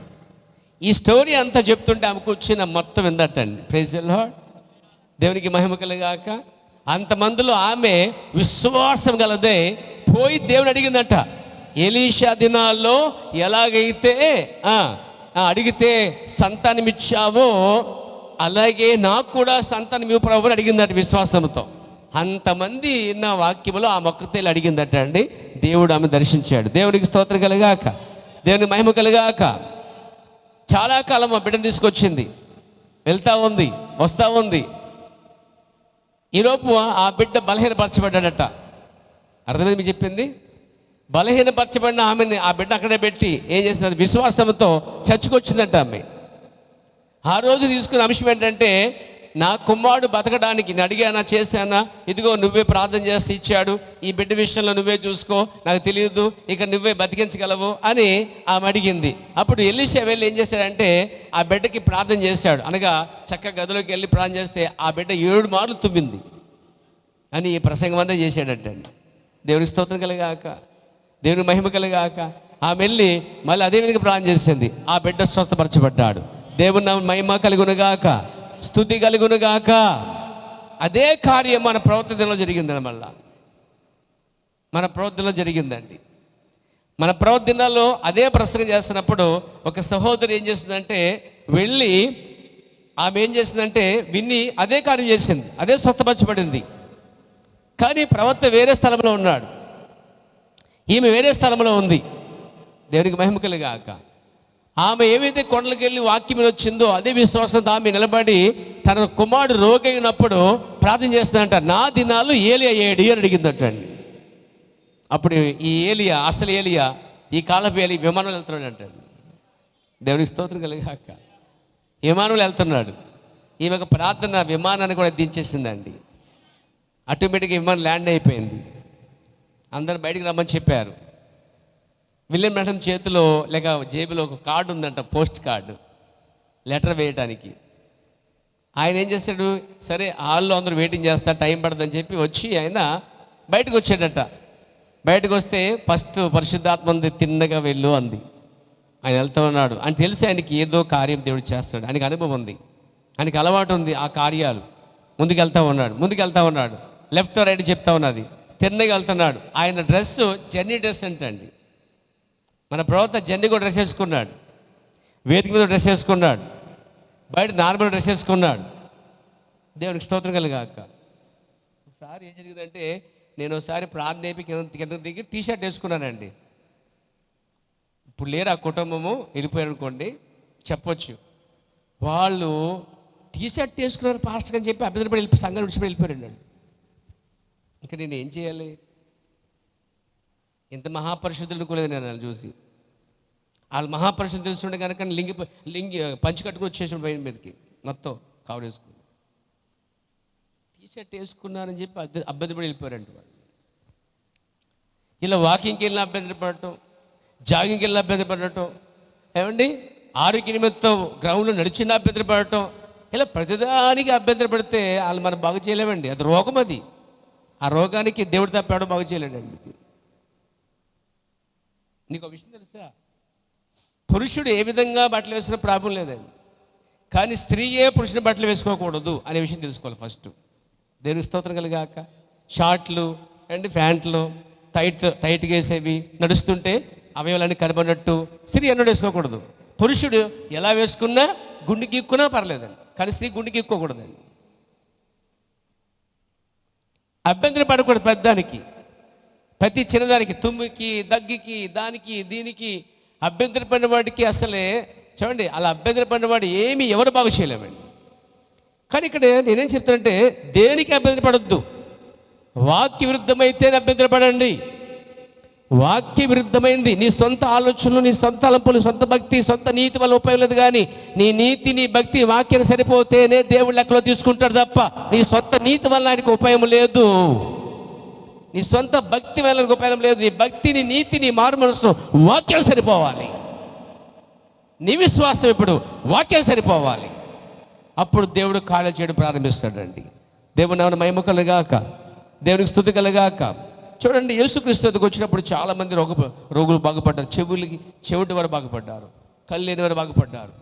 ఈ స్టోరీ అంతా చెప్తుంటే ఆమెకు వచ్చిన మొత్తం విందటండి. Praise the lord. దేవునికి మహిమ కలుగాక. అంతమందిలో ఆమె విశ్వాసం గలదే పోయి దేవుని అడిగిందట. ఎలీషా దినాల్లో ఎలాగైతే అడిగితే సంతానం ఇచ్చావో అలాగే నాకు కూడా సంతానం ఇవ్వు ప్రభు అని అడిగిందట విశ్వాసంతో. అంతమంది నా వాక్యంలో ఆ మొక్కతేలు అడిగిందట అండి. దేవుడు ఆమె దర్శించాడు. దేవునికి స్తోత్రం కలుగాక, దేవునికి మహిమ కలుగాక. చాలా కాలం ఆ బిడ్డను తీసుకొచ్చింది, వెళ్తా ఉంది, వస్తూ ఉంది. ఈలోపు ఆ బిడ్డ బలహీనపరచబడ్డాడట. అర్థమైంది మీకు చెప్పింది? బలహీనపరచబడిన ఆమెని ఆ బిడ్డ అక్కడే పెట్టి ఏం చేసింది? విశ్వాసంతో చచ్చుకొచ్చిందంట ఆమె. ఆ రోజు తీసుకున్న అంశం ఏంటంటే, నా కుమారుడు బతకడానికి నేను అడిగానా, చేశానా, ఇదిగో నువ్వే ప్రార్థన చేస్తే ఇచ్చాడు, ఈ బిడ్డ విషయంలో నువ్వే చూసుకో, నాకు తెలియదు, ఇక నువ్వే బతికించగలవు అని ఆమె అడిగింది. అప్పుడు ఎలీషా వెళ్ళి ఏం చేశాడంటే ఆ బిడ్డకి ప్రార్థన చేశాడు. అనగా చక్కగా గదిలోకి వెళ్ళి ప్రార్థన చేస్తే ఆ బిడ్డ 7 మార్లు తుమ్మింది అని ఈ ప్రసంగం అంతా చేశాడటండి. దేవుని స్తోత్రం కలుగాక, దేవుని మహిమ కలుగాక. ఆమె వెళ్ళి మళ్ళీ అదే విధంగా ప్రార్థన చేసింది. ఆ బిడ్డ స్వస్థపరచబడ్డాడు. దేవుని మహిమ కలుగునుగాక, స్తుతి కలుగునుగాక. అదే కార్యం మన ప్రవర్తన దినంలో జరిగిందండి. మళ్ళా మన ప్రవర్తనలో జరిగిందండి. మన ప్రవర్తన దినాల్లో అదే ప్రసంగం చేస్తున్నప్పుడు ఒక సహోదరి ఏం చేసిందంటే వెళ్ళి ఆమె ఏం చేసిందంటే విని అదే కార్యం చేసింది, అదే స్వస్థపరచబడింది. కానీ ప్రవక్త వేరే స్థలంలో ఉన్నాడు, ఈమె వేరే స్థలంలో ఉంది. దేవునికి మహిమ కలుగాక. ఆమె ఏవైతే కొండలకు వెళ్ళి వాక్యం వచ్చిందో అదే విశ్వాసంతో ఆమె నిలబడి తన కుమారుడు రోగి అయినప్పుడు ప్రార్థన చేస్తుందంట. నా దినాలు ఏలియా ఏడి అని అడిగిందంటండి. అప్పుడు ఈ ఏలియా, అసలు ఏలియా ఈ కాలపు ఏలి విమానంలో వెళ్తున్నాడు అంటాడు. దేవునికి స్తోత్రం కలుగాక. విమానంలో వెళ్తున్నాడు. ఈమె ఒక ప్రార్థన విమానాన్ని కూడా దించేసిందండి. ఆటోమేటిక్గా విమానం ల్యాండ్ అయిపోయింది. అందరూ బయటికి రమ్మని చెప్పారు. విలియం బ్రాన్హమ్ చేతిలో లేక జేబులో ఒక కార్డు ఉందంట, పోస్ట్ కార్డు, లెటర్ వేయటానికి. ఆయన ఏం చేశాడు, సరే హాల్లో అందరూ వెయిటింగ్ చేస్తా, టైం పడుతుందని చెప్పి వచ్చి ఆయన బయటకు వచ్చాడట. బయటకు వస్తే ఫస్ట్ పరిశుద్ధాత్మ ఉంది, తిన్నగా వెళ్ళు అంది. ఆయన వెళ్తూ ఉన్నాడు అని తెలిసి ఆయనకి ఏదో కార్యం దేవుడు చేస్తాడు. ఆయనకి అనుభవం ఉంది, ఆయనకి అలవాటు ఉంది ఆ కార్యాలు. ముందుకు వెళ్తూ ఉన్నాడు, లెఫ్ట్ రైట్ చెప్తా ఉన్నది, తిన్నగా వెళ్తున్నాడు. ఆయన డ్రెస్ జర్నీ డ్రెస్ అంటండి. మన ప్రవక్త జర్నీ కూడా డ్రెస్ వేసుకున్నాడు, వేదిక మీద డ్రెస్ వేసుకున్నాడు, బయట నార్మల్ డ్రెస్ వేసుకున్నాడు. దేవునికి స్తోత్రం కలుగాక. ఒకసారి ఏం జరిగిందంటే నేను ఒకసారి ప్రార్థన అయిపోయి కింద దిగి టీషర్ట్ వేసుకున్నానండి. ఇప్పుడు లేరు ఆ కుటుంబము, వెళ్ళిపోయారు అనుకోండి, చెప్పొచ్చు. వాళ్ళు టీషర్ట్ వేసుకున్నారు పాస్టర్ అని చెప్పి అభ్యర్థపడి సంఘం విడిచిపోయి వెళ్ళిపోయారండి. ఇంకా నేను ఏం చేయాలి? ఇంత మహాపరిశుద్ధులు అనుకోలేదు నేను వాళ్ళు చూసి. వాళ్ళు మహాపరిశుద్ధులు తెలుస్తుండే కనుక లింగి పంచి కట్టుకుని వచ్చేసాడు బయట మీదకి, మొత్తం కవర్ వేసుకుని టీషర్ట్ వేసుకున్నారని చెప్పి అభ్యర్థపడి వెళ్ళిపోయారంట వాళ్ళు. ఇలా వాకింగ్కి వెళ్ళిన అభ్యంతరపడటం, జాగింగ్కి వెళ్ళిన అభ్యంతరపడటం, ఏమండి ఆరోగ్య నిమిత్తం గ్రౌండ్లో నడిచిన అభ్యంతరపడటం, ఇలా ప్రతిదానికి అభ్యంతరపడితే వాళ్ళు మనం బాగు చేయలేమండి. అది రోగం. అది ఆ రోగానికి దేవుడు తప్పాడు బాగు చేయలేడండి. నీకు ఒక విషయం తెలుసా, పురుషుడు ఏ విధంగా బట్టలు వేసిన ప్రాబ్లం లేదండి, కానీ స్త్రీయే పురుషుని బట్టలు వేసుకోకూడదు అనే విషయం తెలుసుకోవాలి ఫస్ట్. దేవునికి స్తోత్రం కలిగాక. షార్ట్లు అండ్ ప్యాంట్లు టైట్గా వేసేవి నడుస్తుంటే అవయవాలన్నీ కనబడినట్టు స్త్రీ ఎన్నడూ వేసుకోకూడదు. పురుషుడు ఎలా వేసుకున్నా గుండె గీక్కున్నా పర్లేదండి, కానీ స్త్రీ గుండె గీక్కోకూడదండి. అభ్యంతరం పడకూడదు పెద్దానికి, ప్రతి చిన్నదానికి, తుమ్మికి దగ్గికి దానికి దీనికి అభ్యంతరం పడిన వాడికి అసలే చూడండి, అలా అభ్యంతరం పడిన వాడు ఏమి ఎవరు బాగు చేయలేమండి. కానీ ఇక్కడ నేనేం చెప్తానంటే, దేనికి అభ్యంతరం పడొద్దు, వాక్య విరుద్ధమైతే అభ్యంతరం పడండి. వాక్య విరుద్ధమైంది నీ సొంత ఆలోచనలు, నీ సొంత అలంపులు, సొంత భక్తి, సొంత నీతి వల్ల ఉపయోగం లేదు. కానీ నీ నీతి, నీ భక్తి వాక్యాన్ని సరిపోతేనే దేవుడు లెక్కలో తీసుకుంటాడు తప్ప నీ సొంత నీతి వల్ల ఆయనకు ఉపయోగం లేదు. నీ సొంత భక్తి వల్ల ఉపయోగం లేదు. నీ భక్తి, నీ నీతి, నీ మారు మనసు వాక్యం సరిపోవాలి. నీ విశ్వాసం ఇప్పుడు వాక్యం సరిపోవాలి. అప్పుడు దేవుడు కార్యాలు చేయడం ప్రారంభిస్తాడండి. దేవుని నామమున మహిమ కలుగాక, దేవునికి స్తుతి కలుగాక. చూడండి, యేసుక్రీస్తు వద్దకు వచ్చినప్పుడు చాలామంది రోగులు బాగుపడ్డారు. చెవిటి వారు బాగుపడ్డారు, కళ్ళు లేని వారు బాగుపడ్డారు,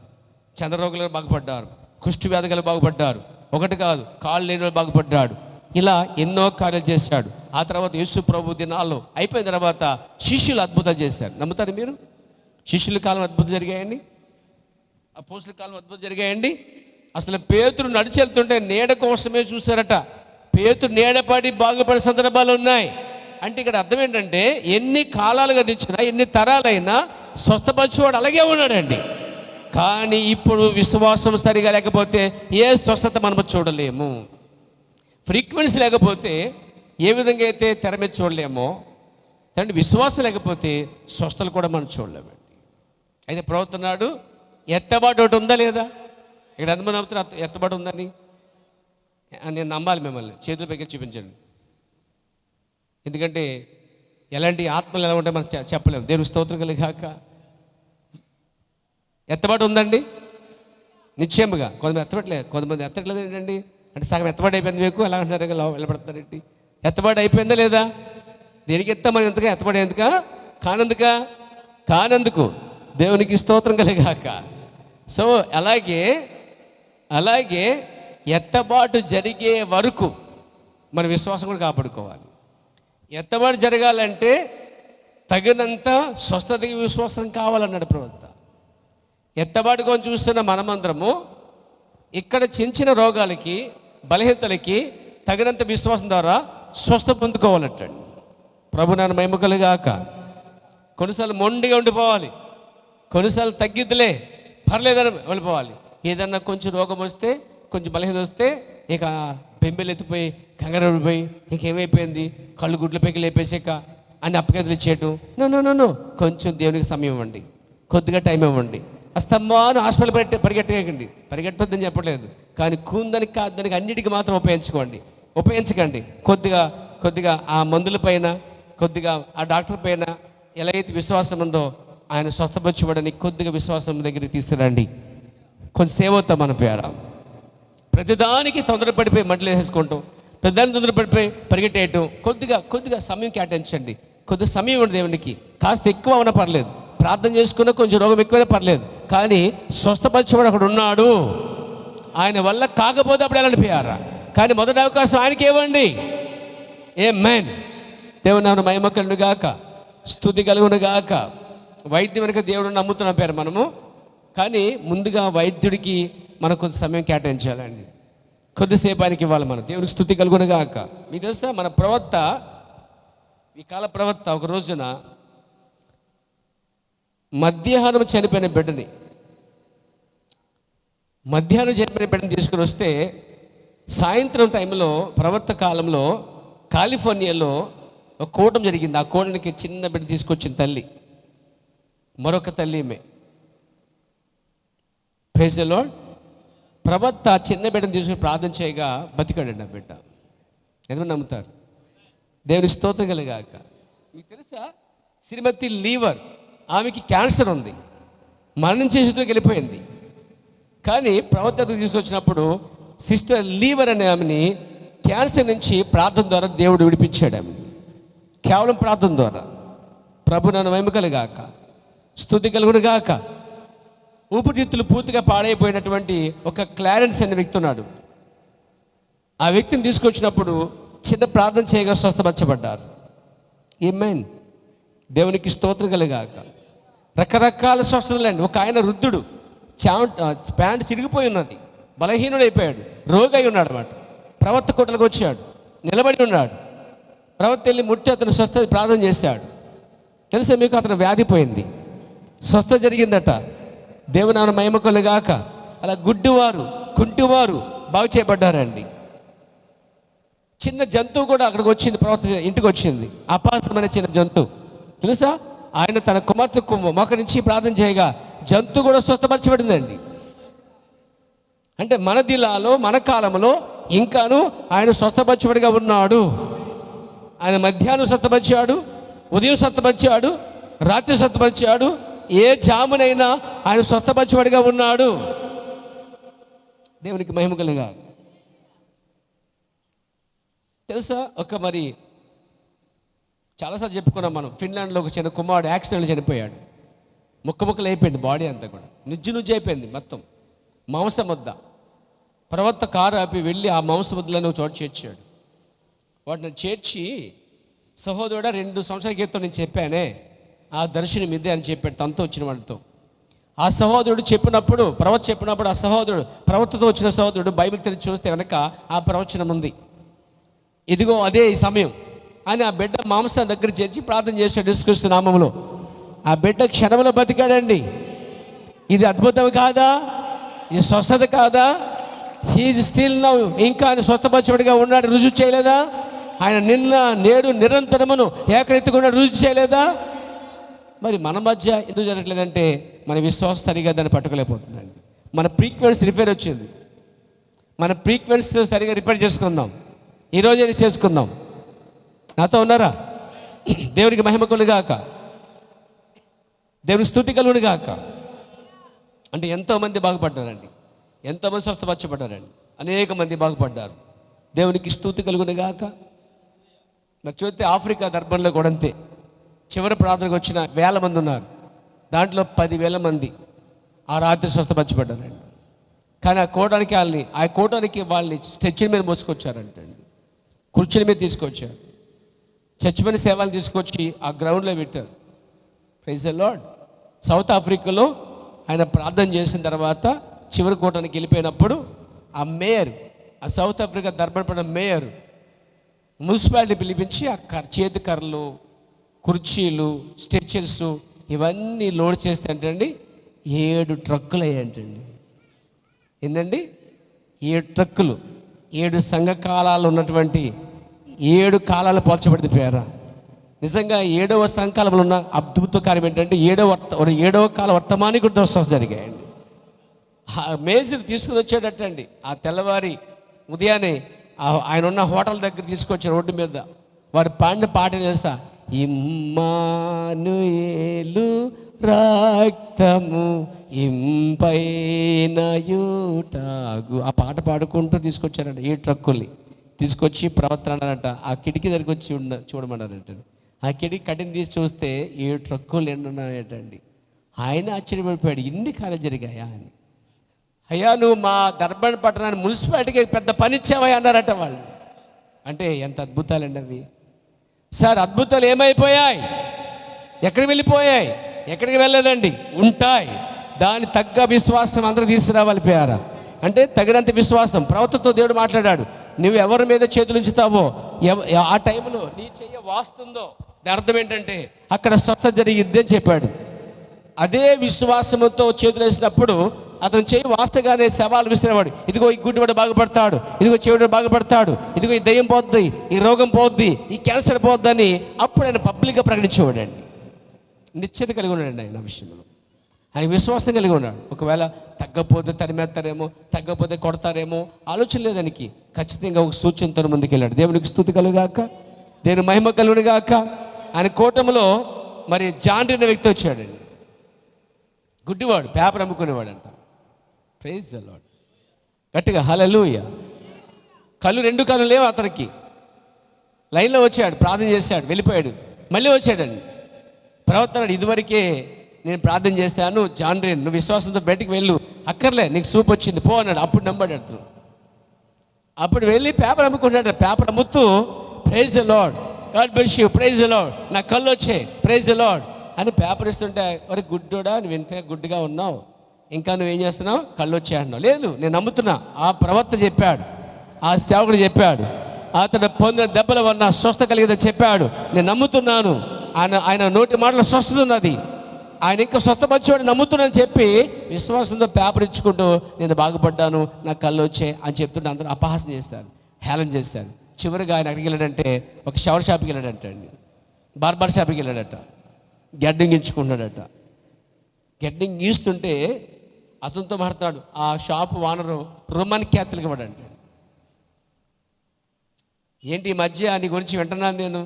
చంద్రరోగులు బాగుపడ్డారు, కుష్టి వ్యాధి గల బాగుపడ్డారు. ఒకటి కాదు, కాళ్ళు లేని వారు బాగుపడ్డాడు. ఇలా ఎన్నో కార్యాలు చేశాడు. ఆ తర్వాత యేసు ప్రభు దినాల్లో అయిపోయిన తర్వాత శిష్యులు అద్భుతాలు చేశారు. నమ్ముతారు మీరు? శిష్యుల కాలం అద్భుతం జరిగాయండి, అపోస్తలుల కాలం అద్భుతం జరిగాయండి. అసలు పేతురు నడిచి వెళ్తుంటే నీడ కోసమే చూశారట. పేతురు నీడపడి బాగుపడే సందర్భాలు ఉన్నాయి. అంటే ఇక్కడ అర్థం ఏంటంటే, ఎన్ని కాలాలు గతించినా, ఎన్ని తరాలైనా స్వస్థపరిచేవాడు అలాగే ఉన్నాడండి. కానీ ఇప్పుడు విశ్వాసం సరిగా లేకపోతే ఏ స్వస్థత మనం చూడలేము. ఫ్రీక్వెన్సీ లేకపోతే ఏ విధంగా అయితే తెర మీద చూడలేమో, అంటే విశ్వాసం లేకపోతే స్వస్థలు కూడా మనం చూడలేమండి. అయితే ప్రవర్తనాడు ఎత్తబాటు ఒకటి ఉందా లేదా? ఇక్కడ ఎంతమంది నమ్ముతున్నారు ఎత్తబాటు ఉందని? నేను నమ్మాలి. మిమ్మల్ని చేతుల పైకి చూపించండి. ఎందుకంటే ఎలాంటి ఆత్మలు ఎలా ఉంటాయి మనం చెప్పలేము. దేవుని స్తోత్రం కలిగాక. ఎత్తబాటు ఉందండి నిశ్చయముగా. కొంతమంది ఎత్తబట్టలేదు, కొంతమంది ఎత్తట్లేదు. ఏంటండి అంటే సగం ఎత్తబాటు అయిపోయింది మీకు ఎలా అంటారు, వెళ్ళబడతారేంటి? ఎత్తబాటు అయిపోయిందా లేదా? దేనికి ఎత్తామని ఎంతగా ఎత్తబాటు ఎందుక? కానందుకు దేవునికి స్తోత్రం కలిగాక. సో అలాగే ఎత్తబాటు జరిగే వరకు మన విశ్వాసం కూడా కాపాడుకోవాలి. ఎత్తబాటు జరగాలంటే తగినంత స్వస్థతకి విశ్వాసం కావాలన్నాడు ప్రవక్త. ఎత్తబాటు కొని చూస్తున్న మనమందరము ఇక్కడ చిన్న రోగాలకి, బలహీనతలకి తగినంత విశ్వాసం ద్వారా స్వస్థ పొందుకోవాలంటాడు. ప్రభు నాన్న మహిమ కలుగాక. కొన్నిసార్లు మొండిగా ఉండిపోవాలి, కొన్నిసార్లు తగ్గిద్దిలే పర్లేదని వెళ్ళిపోవాలి. ఏదన్నా కొంచెం రోగం వస్తే, కొంచెం బలహీనత వస్తే ఇక బెంబెలు ఎత్తిపోయి కంగారు పడిపోయి ఇంకేమైపోయింది, కళ్ళు గుడ్లపైకి లేపేసాక అని అప్పగదులు ఇచ్చేయటం. నో, కొంచెం దేవునికి సమయం ఇవ్వండి, కొద్దిగా టైం ఇవ్వండి. స్తంభాను హాస్పిటల్ పరిగెట్టకండి, పరిగెట్టొద్దని చెప్పట్లేదు. కానీ కూందానికి కాదానికి అన్నిటికీ మాత్రం ఉపయోగించకండి. కొద్దిగా ఆ మందుల పైన, కొద్దిగా ఆ డాక్టర్ పైన ఎలా అయితే విశ్వాసం ఉందో ఆయన స్వస్థపరచబడని కొద్దిగా విశ్వాసం దగ్గరికి తీసుకురండి. కొంచెం సేవ అవుతాం మన పేర. ప్రతిదానికి తొందరపడిపోయి మంటలు వేసేసుకుంటాం, ప్రతిదానికి తొందరపడిపోయి పరిగెట్టేయటం. కొద్దిగా సమయం కేటాయించండి. కొద్దిగా సమయం ఉంది దేవునికి. కాస్త ఎక్కువ అవునా పర్లేదు, ప్రార్థన చేసుకున్నా కొంచెం రోగం ఎక్కువైనా పర్లేదు, కానీ స్వస్థపరిచేవాడు అక్కడ ఉన్నాడు. ఆయన వల్ల కాకపోతే అప్పుడు ఎలా అనిపించారా? కానీ మొదటి అవకాశం ఆయనకి ఇవ్వండి. ఆమేన్. దేవుని నామమున మహిమ కలుగును గాక, స్తుతి కలుగును గాక. వైద్యం వెనుక దేవుడు నమ్ముతున్న పేరు మనము. కానీ ముందుగా వైద్యుడికి మనం కొంత సమయం కేటాయించాలండి, కొద్దిసేపు ఆయనకి ఇవ్వాలి మనం. దేవునికి స్తుతి కలుగును గాక. మీకు తెలుసా, మన ప్రవక్త, ఈ కాల ప్రవక్త ఒక రోజున మధ్యాహ్నం చనిపోయిన బిడ్డని తీసుకుని వస్తే, సాయంత్రం టైంలో ప్రవక్త కాలంలో కాలిఫోర్నియాలో ఒక కూటం జరిగింది. ఆ కూటానికి చిన్న బిడ్డ తీసుకొచ్చిన తల్లి, మరొక తల్లి ఈమె. Praise the Lord. ప్రవక్త చిన్న బిడ్డను తీసుకుని ప్రార్థన చేయగా బతికాడండి ఆ బిడ్డ. ఎంతమంది నమ్ముతారు? దేవుని స్తోత్రం కలిగాక. మీకు తెలుసా, శ్రీమతి లీవర్, ఆమెకి క్యాన్సర్ ఉంది, మరణించే స్థితిలోకి వెళ్ళిపోయింది. కానీ ప్రవక్త తీసుకొచ్చినప్పుడు సిస్టర్ లీవర్ అనే ఆమెని క్యాన్సర్ నుంచి ప్రార్థన ద్వారా దేవుడు విడిపించాడు. ఆమెని కేవలం ప్రార్థన ద్వారా. ప్రభు నన్ను మహిమ కలుగాక, స్తుతి కలుగును గాక. ఊపిరితిత్తులు పూర్తిగా పాడైపోయినటువంటి ఒక క్లారెన్స్ అనే వ్యక్తి ఉన్నాడు. ఆ వ్యక్తిని తీసుకొచ్చినప్పుడు చిన్న ప్రార్థన చేయగా స్వస్థపరచబడ్డారు. ఆమేన్. దేవునికి స్తోత్రం కలుగాక. రకరకాల స్వస్థతలండి. ఒక ఆయన వృద్ధుడు, ప్యాంట్ చిరిగిపోయి ఉన్నది, బలహీనుడైపోయాడు, రోగి అయి ఉన్నాడు అన్నమాట. ప్రవక్త కోటలకు వచ్చాడు, నిలబడి ఉన్నాడు. ప్రవక్త వెళ్ళి ముట్టి అతను స్వస్థ ప్రార్థన చేశాడు. తెలుసా మీకు, అతను వ్యాధి పోయింది, స్వస్థ జరిగిందట. దేవునామమున మహిమ కలుగాక. అలా గుడ్డివారు, కుంటివారు బాగు చేయబడ్డారండి. చిన్న జంతువు కూడా అక్కడికి వచ్చింది, ప్రవక్త ఇంటికి వచ్చింది. అపాసమైన చిన్న జంతువు తెలుసా, ఆయన తన కుమార్తె మోకరించి ప్రార్థన చేయగా జంతువు కూడా స్వస్థపరచబడిందండి. అంటే మన దినాలో, మన కాలంలో ఇంకాను ఆయన స్వస్థపరచబడిగా ఉన్నాడు. ఆయన మధ్యాహ్నం స్వస్థపరిచాడు, ఉదయం స్వస్థపరిచాడు, రాత్రి స్వస్థపరిచాడు. ఏ జామునైనా ఆయన స్వస్థపరచబడిగా ఉన్నాడు. దేవునికి మహిమ కలుగాక. తెలుసా, మరి చాలాసార్లు చెప్పుకున్నాం మనం, ఫిన్లాండ్లో ఒక చిన్న కుమారుడు యాక్సిడెంట్లో చనిపోయాడు. ముక్కలు అయిపోయింది, బాడీ అంతా కూడా నుజ్జు అయిపోయింది, మొత్తం మాంసం ముద్ద. ప్రవక్త కారు ఆపి వెళ్ళి ఆ మాంసం ముద్దలను చోటు చేర్చాడు. వాటిని చేర్చి, సహోదరుడా 2 సంవత్సరాల క్రితం నేను చెప్పానే ఆ దర్శనం ఇదే అని చెప్పాడు తనతో వచ్చిన వాడితో. ఆ సహోదరుడు చెప్పినప్పుడు, ప్రవక్త చెప్పినప్పుడు, ఆ సహోదరుడు, ప్రవక్తతో వచ్చిన సహోదరుడు బైబిల్ తెరిచి చూస్తే వెనక ఆ ప్రవచనం ఉంది. ఇదిగో అదే ఈ సమయం అని ఆ బిడ్డ మాంసం దగ్గర చేర్చి ప్రార్థన చేశాడు యేసుక్రీస్తు నామములో. ఆ బిడ్డ క్షణంలో బతికాడండి. ఇది అద్భుతం కాదా? ఇది స్వస్థత కాదా? హీజ్ స్టిల్ నౌ, ఇంకా ఆయన స్వస్థపరచుడిగా ఉన్నాడు, రుజువు చేయలేదా? ఆయన నిన్న నేడు నిరంతరమును ఏకరీతిగా ఉన్నాడు, రుజువు చేయలేదా? మరి మన మధ్య ఎందుకు జరగట్లేదంటే మన విశ్వాసం సరిగా దాన్ని పట్టుకోలేకపోతుందండి. మన ఫ్రీక్వెన్సీ రిపేర్ వచ్చింది. మన ఫ్రీక్వెన్సీ సరిగా రిపేర్ చేసుకుందాం, ఈరోజే చేసుకుందాం. నాతో ఉన్నారా? దేవునికి మహిమ కలుగాక, దేవుని స్తుతి కలుగును గాక. అంటే ఎంతోమంది బాగుపడ్డారండి, ఎంతోమంది స్వస్థపరచబడ్డారండి, అనేక మంది బాగుపడ్డారు. దేవునికి స్తుతి కలుగును గాక. నాకు చూస్తే ఆఫ్రికా దర్బార్లో కూడా అంతే. చివరి ప్రార్థనకు వచ్చిన 1000 మంది ఉన్నారు, దాంట్లో 10,000 మంది ఆ రాత్రి స్వస్థపరచబడ్డారండి. కానీ ఆ కోటానికి వాళ్ళని స్ట్రెచ్చర్ మీద మోసుకొచ్చారంటండి, కుర్చీల మీద తీసుకొచ్చారు, చచ్చిపోయిన సేవలు తీసుకొచ్చి ఆ గ్రౌండ్లో పెట్టారు. Praise the lord. సౌత్ ఆఫ్రికాలో ఆయన ప్రార్థన చేసిన తర్వాత చివరి కోటానికి వెళ్ళిపోయినప్పుడు ఆ మేయర్, ఆ south Africa Darbar mayor municipality పిలిపించి ఆ చేతి కర్రలు, కుర్చీలు, స్ట్రెచ్చర్స్ ఇవన్నీ లోడ్ చేస్తే అంటండి 7 ట్రక్కులు అయ్యాయంటండి. ఏంటండి? 7 ట్రక్కులు, 7 సంఘకాలాలు ఉన్నటువంటి 7 కాలాలు పోల్చబడింది పేర. నిజంగా 7వ సంఘకాలంలో ఉన్న అద్భుత కార్యం ఏంటంటే 7వ కాల వర్తమానికి కూడా స్వస్థ జరిగాయండి. ఆ మేజర్ తీసుకుని వచ్చాడటండి. ఆ తెల్లవారి ఉదయాన్నే ఆయన ఉన్న హోటల్ దగ్గర తీసుకొచ్చి రోడ్డు మీద వారు పాడిన పాట తెలుసా? ఇమ్మానుయేలు రక్తము ఇంపైన యూటాగు. ఆ పాట పాడుకుంటూ తీసుకొచ్చారంట 7 ట్రక్కుల్ని తీసుకొచ్చి ప్రవర్తన అన్నారట. ఆ కిటికీ దగ్గరికి వచ్చి చూడమన్నారట. ఆ కిటికీ కటిని తీసి చూస్తే 7 ట్రక్కులు ఎండున్నాయటండి. ఆయన ఆశ్చర్యపడిపోయాడు, ఇన్ని కాలం జరిగాయా అని. అయ్యా, నువ్వు మా దర్బార్ పట్టణాన్ని మున్సిపాలిటీకి పెద్ద పని ఇచ్చావా అన్నారట వాళ్ళు. అంటే ఎంత అద్భుతాలండి అవి. సార్, అద్భుతాలు ఏమైపోయాయి? ఎక్కడికి వెళ్ళిపోయాయి? ఎక్కడికి వెళ్ళలేదండి, ఉంటాయి. దాని తగ్గ విశ్వాసం అందరూ తీసుకురావాలి పేర. అంటే తగినంత విశ్వాసం. ప్రవక్తతో దేవుడు మాట్లాడాడు, నువ్వు ఎవరి మీద చేతులు ఉంచుతావో ఆ టైంలో నీ చెయ్య వాస్తుందో దాని అర్థం ఏంటంటే అక్కడ స్వస్థత జరిగిద్ది అని చెప్పాడు. అదే విశ్వాసంతో చేతులు వేసినప్పుడు అతను చేయి వాస్తగానే సవాలు విసిరేవాడు. ఇదిగో ఈ గుడ్డివాడు బాగుపడతాడు, ఇదిగో చెవిడు బాగుపడతాడు, ఇదిగో ఈ దయ్యం పోద్ది, ఈ రోగం పోద్ది, ఈ క్యాన్సర్ పోద్దని అప్పుడు ఆయన పబ్లిక్గా ప్రకటించేవాడు అండి. నిశ్చయత కలిగి ఉన్నాడండి ఆయన విషయంలో. ఆయన విశ్వాసం కలిగి ఉన్నాడు. ఒకవేళ తగ్గపోతే తరిమేస్తారేమో, తగ్గపోతే కొడతారేమో ఆలోచన లేదానికి. ఖచ్చితంగా ఒక సూచనతో ముందుకెళ్ళాడు. దేవునికి స్తుతి కలుగాక, దేవుని మహిమ కలుగుగాక. ఆయన కూటమిలో మరి జాండ్రి అనే వ్యక్తి వచ్చాడండి. గుడ్డివాడు, పేపర్ అమ్ముకునేవాడు అంట. Praise the Lord. గట్టిగా హల్లెలూయా. రెండు కళ్ళు లేవు అతనికి. లైన్లో వచ్చాడు, ప్రార్థన చేశాడు, వెళ్ళిపోయాడు, మళ్ళీ వచ్చాడండి. ప్రవక్త అన్నాడు, ఇదివరకే నేను ప్రార్థన చేశాను, జాన్రేన్ నువ్వు విశ్వాసంతో బయటికి వెళ్ళు, అక్కర్లే నీకు సూప్ వచ్చింది పో అన్నాడు. అప్పుడు నమ్మాడు అతను. అప్పుడు వెళ్ళి పేపర్ అమ్ముకుంటాడు. పేపర్ అమ్ముతూ praise the Lord, God bless you, praise the Lord, నా కళ్ళు వచ్చాయి, ప్రైజ్ ద లార్డ్ అని పేపర్ ఇస్తుంటే, ఒరే గుడ్డోడా నువ్వు ఇంత గుడ్డుగా ఉన్నావు, ఇంకా నువ్వేం చేస్తున్నావు, కళ్ళు వచ్చాయి అంటున్నావు. లేదు, నేను నమ్ముతున్నా. ఆ ప్రవక్త చెప్పాడు, ఆ సేవకుడు చెప్పాడు, అతను పొందిన దెబ్బల వల్ల స్వస్థ కలిగిందని చెప్పాడు. నేను నమ్ముతున్నాను, ఆయన నోటి మాటలో స్వస్థత ఉన్నది, ఆయన ఇంకా స్వస్థపరిచేవాడు నమ్ముతున్నాను చెప్పి విశ్వాసంతో పేపర్ ఇచ్చుకుంటూ నేను బాగుపడ్డాను, నా కళ్ళు వచ్చాయి అని చెప్తుంటే అందరూ అపహాసం చేశారు, హేళన చేశారు. చివరిగా ఆయన అక్కడికి వెళ్ళాడంటే ఒక షవర్ షాప్కి వెళ్ళాడంట అండి, బార్బర్ షాప్కి వెళ్ళాడట, గడ్డింగ్ ఇచ్చుకుంటాడట. గడ్డింగ్ గీస్తుంటే అతనితో మాట్లాడు ఆ షాప్ ఓనరు రోమన్ క్యాథలిక్ వాడంట. ఏంటి ఈ మధ్య నీ గురించి వింటున్నాను నేను,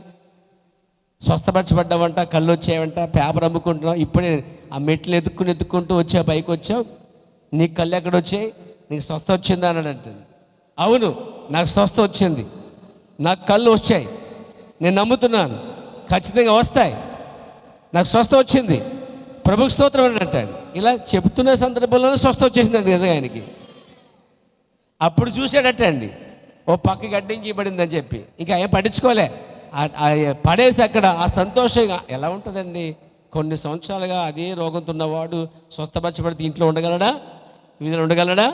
స్వస్థపరచబడ్డావంట, కళ్ళు వచ్చాయంట, పేపర్ అమ్ముకుంటున్నావు, ఇప్పుడే ఆ మెట్లు ఎత్తుక్కుంటూ వచ్చావు, పైకి వచ్చావు, నీ కళ్ళు ఎక్కడ వచ్చాయి, నీకు స్వస్థ వచ్చిందా అన్నాడంట. అవును, నాకు స్వస్థ వచ్చింది, నాకు కళ్ళు వచ్చాయి, నేను నమ్ముతున్నాను, ఖచ్చితంగా వస్తాయి, నాకు స్వస్థ వచ్చింది, ప్రభుకు స్తోత్రం అని అంటాడు. ఇలా చెప్తున్న సందర్భంలోనే స్వస్థ వచ్చేసిందండి నిజంగా ఆయనకి. అప్పుడు చూశాడట అండి, ఓ పక్క గడ్డింకి పడిందని చెప్పి ఇంకా ఏం పట్టించుకోలే, పడేసి అక్కడ ఆ సంతోషంగా. ఎలా ఉంటుందండి, కొన్ని సంవత్సరాలుగా అదే రోగంతో ఉన్నవాడు స్వస్థపరచబడితే ఇంట్లో ఉండగలడా, వీధిలో ఉండగలడా?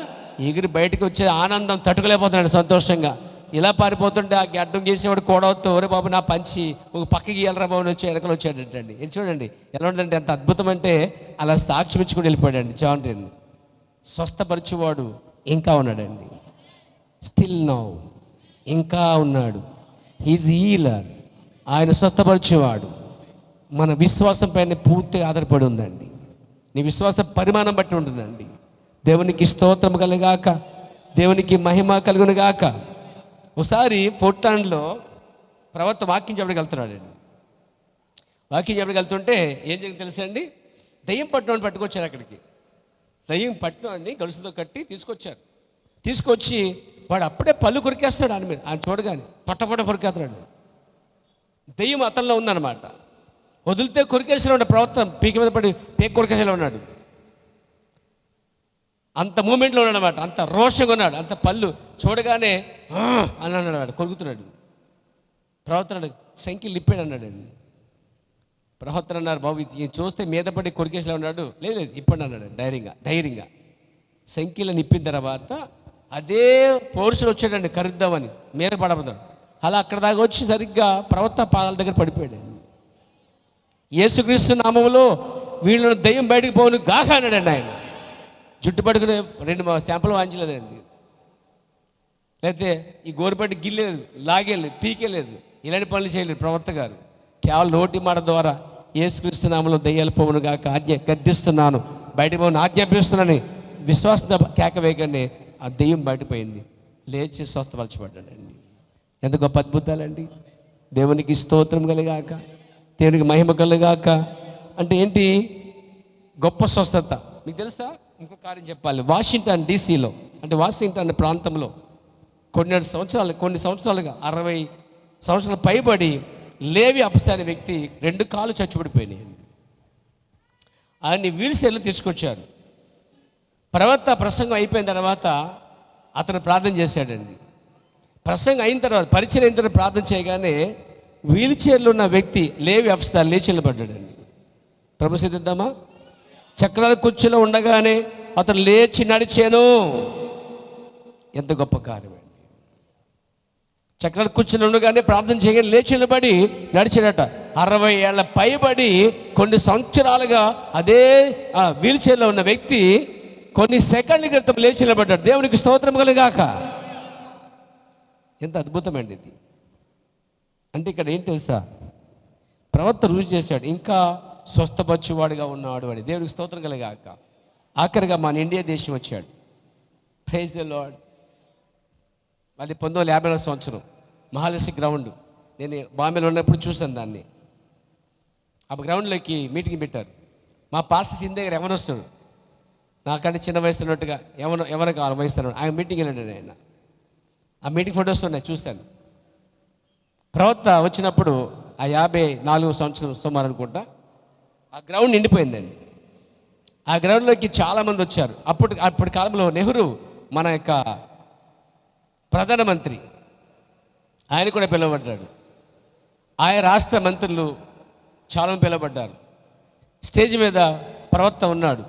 ఎగిరి బయటకు వచ్చే ఆనందం తట్టుకోలేకపోతున్నాడు సంతోషంగా. ఇలా పారిపోతుంటే ఆ గడ్డం చేసేవాడు కోడవతో, ఒరే బాబు నా పంచి ఒక పక్కకి వెళ్ళరా బాబు వచ్చి వెనకలు వచ్చాడంటండి. ఏం చూడండి ఎలా ఉంటుందంటే, ఎంత అద్భుతం అంటే అలా సాక్ష్యం ఇచ్చుకుని వెళ్ళిపోయాడండి జాన్రేన్. స్వస్థపరిచేవాడు ఇంకా ఉన్నాడండి, స్టిల్ నౌ ఇంకా ఉన్నాడు. హీజ్ హీలర్, ఆయన స్వస్థపరిచేవాడు. మన విశ్వాసం పైన పూర్తిగా ఆధారపడి ఉందండి. నీ విశ్వాస పరిమాణం బట్టి ఉంటుందండి. దేవునికి స్తోత్రం కలుగాక, దేవునికి మహిమ కలుగునుగాక. ఒకసారి ఫోర్టాండ్లో ప్రవక్త వాక్యం చెప్పడానికి వెళ్తున్నాడండి. వాక్యం చెప్పడానికి వెళ్తుంటే ఏం జరిగింది తెలుసా అండి, దయ్యం పట్టణాన్ని పట్టుకొచ్చారు. అక్కడికి దయ్యం పట్టణాన్ని గడుసుతో కట్టి తీసుకొచ్చి వాడు అప్పుడే పళ్ళు కొరికేస్తున్నాడు ఆయన మీద. ఆయన చూడగానే పొట్ట కొరికేస్తున్నాడు. దెయ్యం అతనిలో ఉందన్నమాట. వదిలితే కొరికేసేలా ఉన్నాడు. ప్రవక్త పీక మీద పడి పేక కొరికేసేలా ఉన్నాడు. అంత మూమెంట్లో ఉన్నాడు అనమాట, అంత రోషంగా ఉన్నాడు, అంత పళ్ళు చూడగానే అని అన్నాడు, కొరుకుతున్నాడు. ప్రవక్త అన్నాడు, సంఖ్యలు లిప్పాడు అన్నాడండి. ప్రవక్త అన్నారు, బాబు ఇది చూస్తే మీద పడి కొరికేసేలా ఉన్నాడు. లేదు ఇప్పండి అన్నాడు ధైర్యంగా. సంఖ్యలు నిప్పిన తర్వాత అదే పౌరుషులు వచ్చాడండి కరుద్దామని, మీద పడబోతాడు. అలా అక్కడ దాకా వచ్చి సరిగ్గా ప్రవక్త పాదాల దగ్గర పడిపోయాడు. యేసుక్రీస్తు నామములో వీళ్ళని దయ్యం బయటకు పోను గాక అన్నాడండి. ఆయన జుట్టు పడుకునే 2 శాంపుల్ వాంచలేదండి, లేకపోతే ఈ గోరుపట్టి గిల్లేదు, లాగేలేదు, పీకేలేదు, ఇలాంటి పనులు చేయలేదు ప్రవక్త గారు. కేవలం నోటి మాట ద్వారా యేసుక్రీస్తు నామములో దయ్యాలు పోవును గాక గద్దిస్తున్నాను, బయటకు పోను ఆజ్ఞాపిస్తున్నానని విశ్వాసంతో కేక వేయగానే ఆ దెయ్యం బయటపోయింది, లేచి స్వస్థపరచబడ్డాడండి. ఎంత గొప్ప అద్భుతాలండి. దేవునికి స్తోత్రం కలుగాక, దేవునికి మహిమ కలుగాక. అంటే ఏంటి గొప్ప స్వస్థత మీకు తెలుసా? ఇంకో కార్యం చెప్పాలి. వాషింగ్టన్ డీసీలో, అంటే వాషింగ్టన్ ప్రాంతంలో కొన్ని సంవత్సరాలుగా 60 సంవత్సరాలు పైబడి లేవి అప్సా అనే వ్యక్తి 2 కాళ్ళు చచ్చుబడిపోయినాయి. ఆయన్ని వీల్ చైర్లో తీసుకొచ్చారు. ప్రవక్త ప్రసంగం అయిపోయిన తర్వాత అతను ప్రార్థన చేశాడండి. ప్రసంగం అయిన తర్వాత, పరిచయం అయిన తర్వాత ప్రార్థన చేయగానే వీల్ చైర్లో ఉన్న వ్యక్తి లేవి అప్సా లేచి నిలబడ్డాడండి. ప్రభు సిద్ధిద్దామా? చక్రాల కుర్చీలో ఉండగానే అతను లేచి నడిచాను. ఎంత గొప్ప కార్యం అండి. చక్రాల కుర్చీలో ఉండగానే ప్రార్థన చేయగానే లేచి నిలబడి నడిచాడట. 60 ఏళ్ళ పైబడి కొన్ని సంవత్సరాలుగా అదే వీల్ చైర్లో ఉన్న వ్యక్తి కొన్ని సెకండ్ల క్రితం లేచి నిలబడ్డాడు. దేవునికి స్తోత్రం కలుగాక. ఎంత అద్భుతమండి ఇది. అంటే ఇక్కడ ఏం తెలుసా, ప్రవక్త రుజువు చేశాడు ఇంకా స్వస్థపరచువాడుగా ఉన్నాడు అని. దేవునికి స్తోత్రం కలుగాక. ఆఖరిగా మన ఇండియా దేశం వచ్చాడు. Praise the Lord. అది 1950 సంవత్సరం మహాలక్ష్మి గ్రౌండ్. నేను బాంబేలో ఉన్నప్పుడు చూశాను దాన్ని. ఆ గ్రౌండ్లోకి మీటింగ్ పెట్టారు. మా పాస్టర్ సింగ్ దగ్గర ఎవరు వస్తాడు, నాకంటే చిన్న వయసు ఉన్నట్టుగా ఎవరు కావాలి వయసు అన్నాడు. ఆయన మీటింగ్ వెళ్ళాడు. ఆయన ఆ మీటింగ్ ఫొటోస్ ఉన్నాయి, చూశాను. ప్రవక్త వచ్చినప్పుడు ఆ 54 సంవత్సరం సుమారు అనుకుంటా, ఆ గ్రౌండ్ నిండిపోయిందండి. ఆ గ్రౌండ్లోకి చాలామంది వచ్చారు. అప్పటి కాలంలో నెహ్రూ మన యొక్క ప్రధానమంత్రి, ఆయన కూడా పిలువబడ్డాడు. ఆయన రాష్ట్ర మంత్రులు చాలామంది పిలువబడ్డారు. స్టేజ్ మీద ప్రవక్త ఉన్నాడు,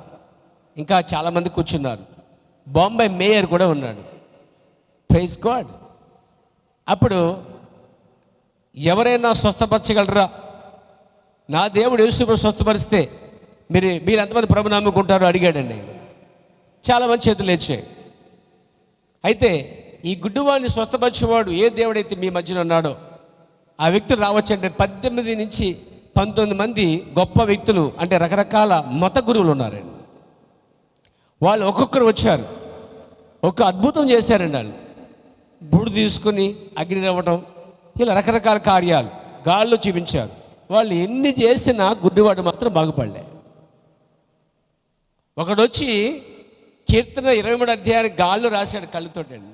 ఇంకా చాలామంది కూర్చున్నారు. బాంబే మేయర్ కూడా ఉన్నాడు. Praise God. అప్పుడు ఎవరైనా స్వస్థపరచగలరా? నా దేవుడు యేసు ప్రభు స్వస్థపరిస్తే మీరు ఎంతమంది ప్రభు నమ్ముకుంటారో అడిగాడండి. చాలామంది చేతులు లేచాయి. అయితే ఈ గుడ్డివాడిని స్వస్థపరిచేవాడు ఏ దేవుడైతే మీ మధ్యలో ఉన్నాడో ఆ వ్యక్తులు రావచ్చు అంటే 18 నుంచి 19 మంది గొప్ప వ్యక్తులు, అంటే రకరకాల మత గురువులు ఉన్నారండి. వాళ్ళు ఒక్కొక్కరు వచ్చారు, ఒక అద్భుతం చేశారండి. వాళ్ళు బూడు తీసుకుని అగ్ని రవ్వటం, ఇలా రకరకాల కార్యాలు గాల్లో చూపించారు. వాళ్ళు ఎన్ని చేసినా గుడ్డివాడు మాత్రం బాగుపడలే. ఒకడు వచ్చి కీర్తన 23 అధ్యాయాన్ని గాల్లో రాశాడు కళ్ళుతోటండి.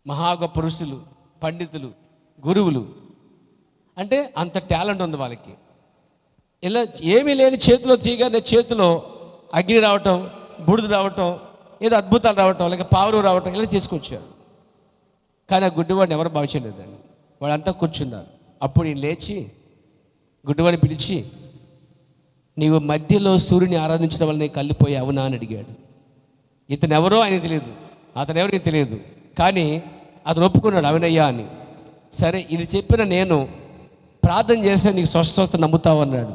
మహా గొప్ప పురుషులు, పండితులు, గురువులు, అంటే అంత టాలెంట్ ఉంది వాళ్ళకి. ఇలా ఏమీ లేని చేతిలో తీయగానే చేతిలో అగ్ని రావటం, బూడిద రావటం, ఏదో అద్భుతాలు రావటం, లేక పావురు రావటం, ఇలా తీసుకొచ్చారు. కానీ ఆ గుడ్డివాడిని ఎవరు బాగు చేయలేదండి. వాళ్ళంతా కూర్చున్నారు. అప్పుడు ఈయన లేచి గుడ్డివాడిని పిలిచి, నీవు మధ్యలో సూర్యుని ఆరాధించడం వల్ల నీ కళ్ళిపోయి అవునా అని అడిగాడు. ఇతను ఎవరో ఆయనకు తెలియదు, అతను ఎవరికి తెలియదు, కానీ అతను ఒప్పుకున్నాడు అవునయ్యా అని. సరే, ఇది చెప్పిన నేను ప్రార్థన చేస్తే నీకు స్వస్థ నమ్ముతావు అన్నాడు.